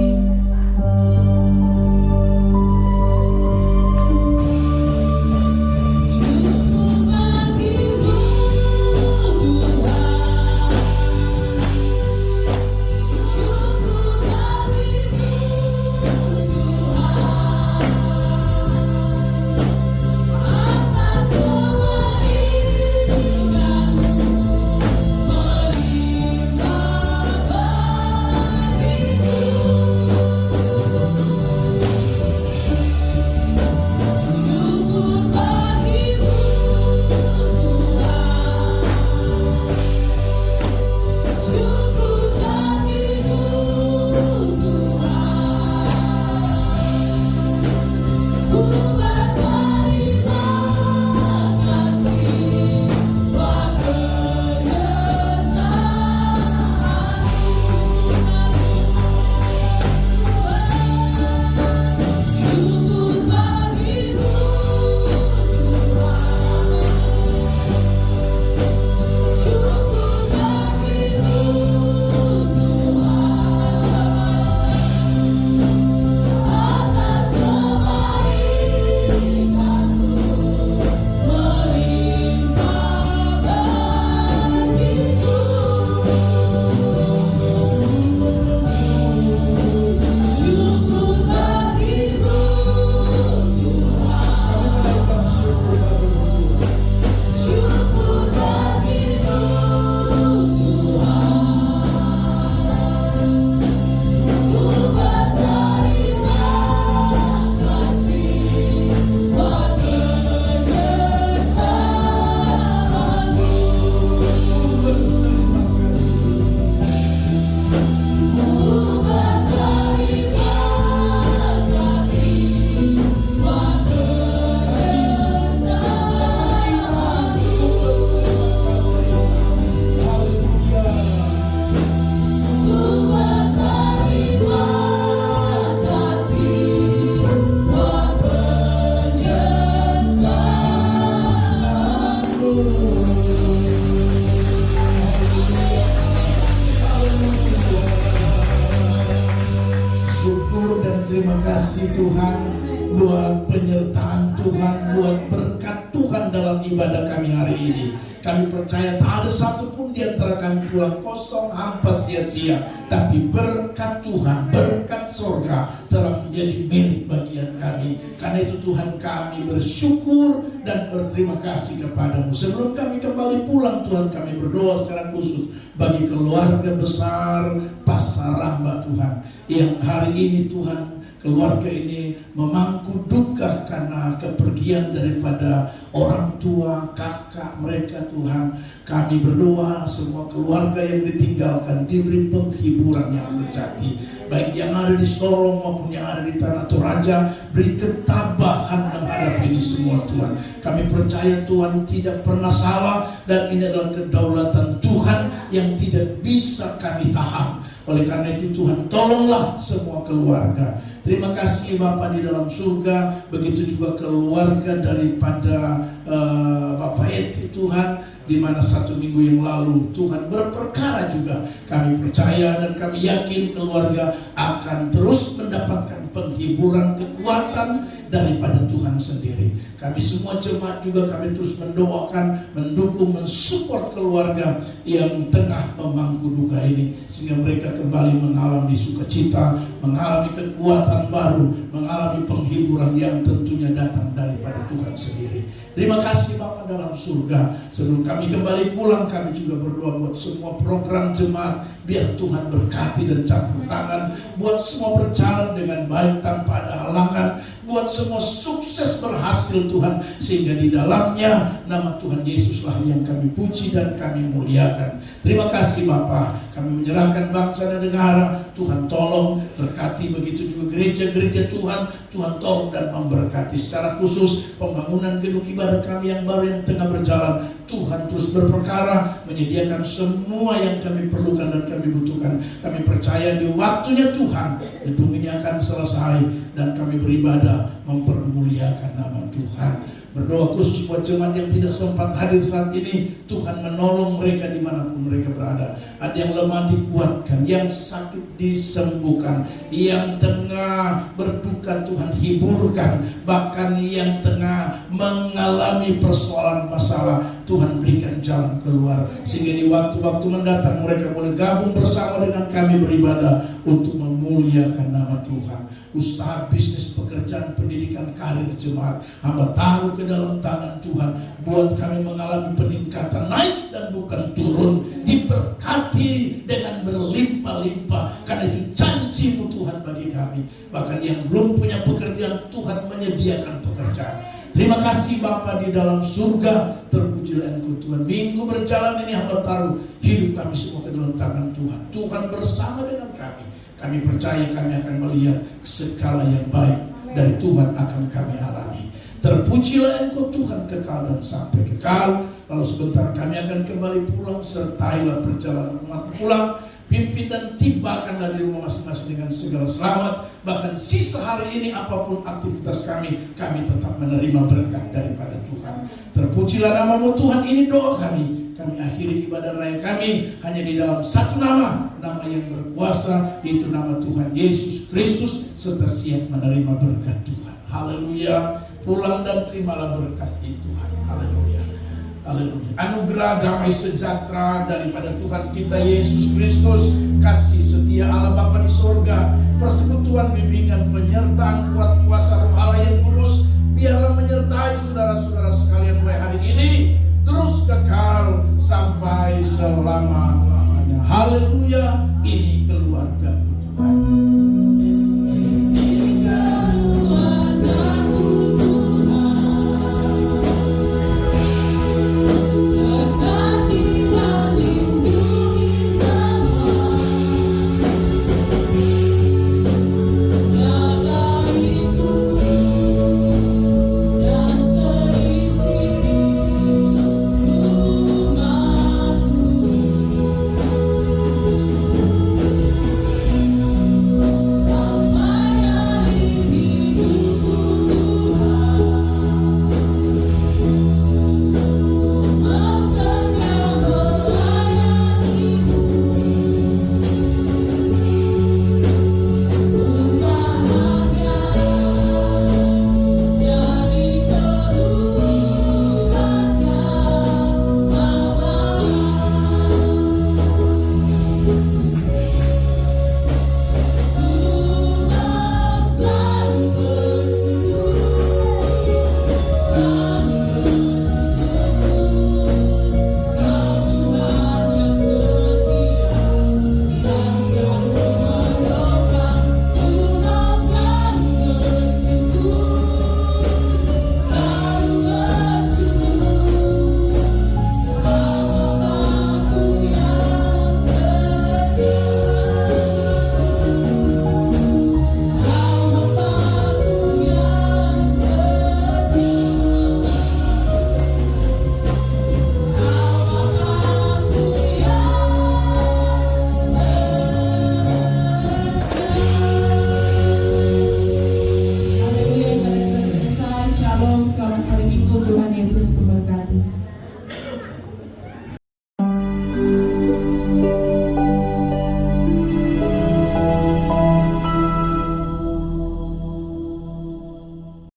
Syukur dan terima kasih Tuhan buat penyertaan Tuhan, buat berkat Tuhan dalam ibadah kami hari ini. Kami percaya tak ada satupun di antara kami pulang kosong, hampa, sia-sia, tapi berkat Tuhan, berkat surga telah menjadi milik bagian kami. Karena itu Tuhan, kami bersyukur dan berterima kasih kepadamu. Sebelum kami kembali pulang, Tuhan, kami berdoa secara khusus bagi keluarga besar Pasar Ramba Tuhan, yang hari ini Tuhan, keluarga ini memangku duka karena kepergian daripada orang tua, kakak mereka Tuhan. Kami berdoa semua keluarga yang ditinggalkan diberi penghiburan yang sejati, baik yang ada di Sorong maupun yang ada di Tanah Toraja. Beri ketabahan menghadapi ini semua Tuhan. Kami percaya Tuhan tidak pernah salah, dan ini adalah kedaulatan Tuhan yang tidak bisa kami tahan. Oleh karena itu Tuhan, tolonglah semua keluarga. Terima kasih Bapa di dalam surga. Begitu juga keluarga daripada Bapak Eti Tuhan. di mana 1 minggu yang lalu Tuhan berperkara juga. Kami percaya dan kami yakin keluarga akan terus mendapatkan penghiburan, kekuatan daripada Tuhan sendiri. Kami semua jemaat juga kami terus mendoakan, mendukung, mensupport keluarga yang tengah memangku duka ini, sehingga mereka kembali mengalami sukacita, mengalami kekuatan baru, mengalami penghiburan yang tentunya datang daripada Tuhan sendiri. Terima kasih Bapa dalam surga. Sebelum kami kembali pulang, kami juga berdoa buat semua program jemaat, biar Tuhan berkati dan campur tangan, buat semua berjalan dengan baik tanpa ada halangan, buat semua sukses berhasil Tuhan, sehingga di dalamnya nama Tuhan Yesuslah yang kami puji dan kami muliakan. Terima kasih Bapa. Kami menyerahkan bangsa dan negara. Tuhan tolong berkati, begitu juga gereja-gereja Tuhan. Tuhan tolong dan memberkati secara khusus pembangunan gedung ibadah kami yang baru yang tengah berjalan. Tuhan terus berperkara, menyediakan semua yang kami perlukan dan kami butuhkan. Kami percaya di waktunya Tuhan gedung ini akan selesai dan kami beribadah mempermuliakan nama Tuhan. Berdoa khusus buat jemaat yang tidak sempat hadir saat ini. Tuhan menolong mereka dimanapun mereka berada. Ada yang lemah dikuatkan, yang sakit disembuhkan, yang tengah berduka Tuhan hiburkan, bahkan yang tengah mengalami persoalan masalah Tuhan berikan jalan keluar, sehingga di waktu-waktu mendatang mereka boleh gabung bersama dengan kami beribadah untuk memuliakan nama Tuhan. Usaha, bisnis, pekerjaan, pendidikan, karir jemaat hamba taruh ke dalam tangan Tuhan. Buat kami mengalami peningkatan, naik dan bukan turun, diberkati dengan berlimpah-limpah, karena itu janji-Mu Tuhan bagi kami. Bahkan yang belum punya pekerjaan, Tuhan menyediakan pekerjaan. Terima kasih Bapa di dalam surga, terpujilah Engkau Tuhan. Minggu berjalan ini hamba taruh hidup kami semua ke dalam tangan Tuhan. Tuhan bersama dengan kami. Kami percaya kami akan melihat segala yang baik dari Tuhan akan kami alami. Terpujilah Engkau Tuhan kekal dan sampai kekal. Lalu sebentar kami akan kembali pulang. Sertailah perjalanan umat pulang. Pimpin dan tibakanlah di rumah masing-masing dengan segala selamat. Bahkan sisa hari ini apapun aktivitas kami tetap menerima berkat daripada Tuhan. Terpujilah nama-Mu Tuhan. Ini doa kami. Kami akhiri ibadah raya kami hanya di dalam satu nama yang berkuasa, yaitu nama Tuhan Yesus Kristus, serta siap menerima berkat Tuhan. Haleluya. Pulang dan terimalah berkat itu Tuhan. Haleluya. Haleluya. Anugerah damai sejahtera daripada Tuhan kita Yesus Kristus, kasih setia Allah Bapa di sorga, persekutuan, bimbingan, penyertaan, kuat kuasa Roh Allah yang kudus, biarlah menyertai saudara-saudara sekalian mulai hari ini, terus kekal sampai selama-lamanya. Haleluya. Ini keluarga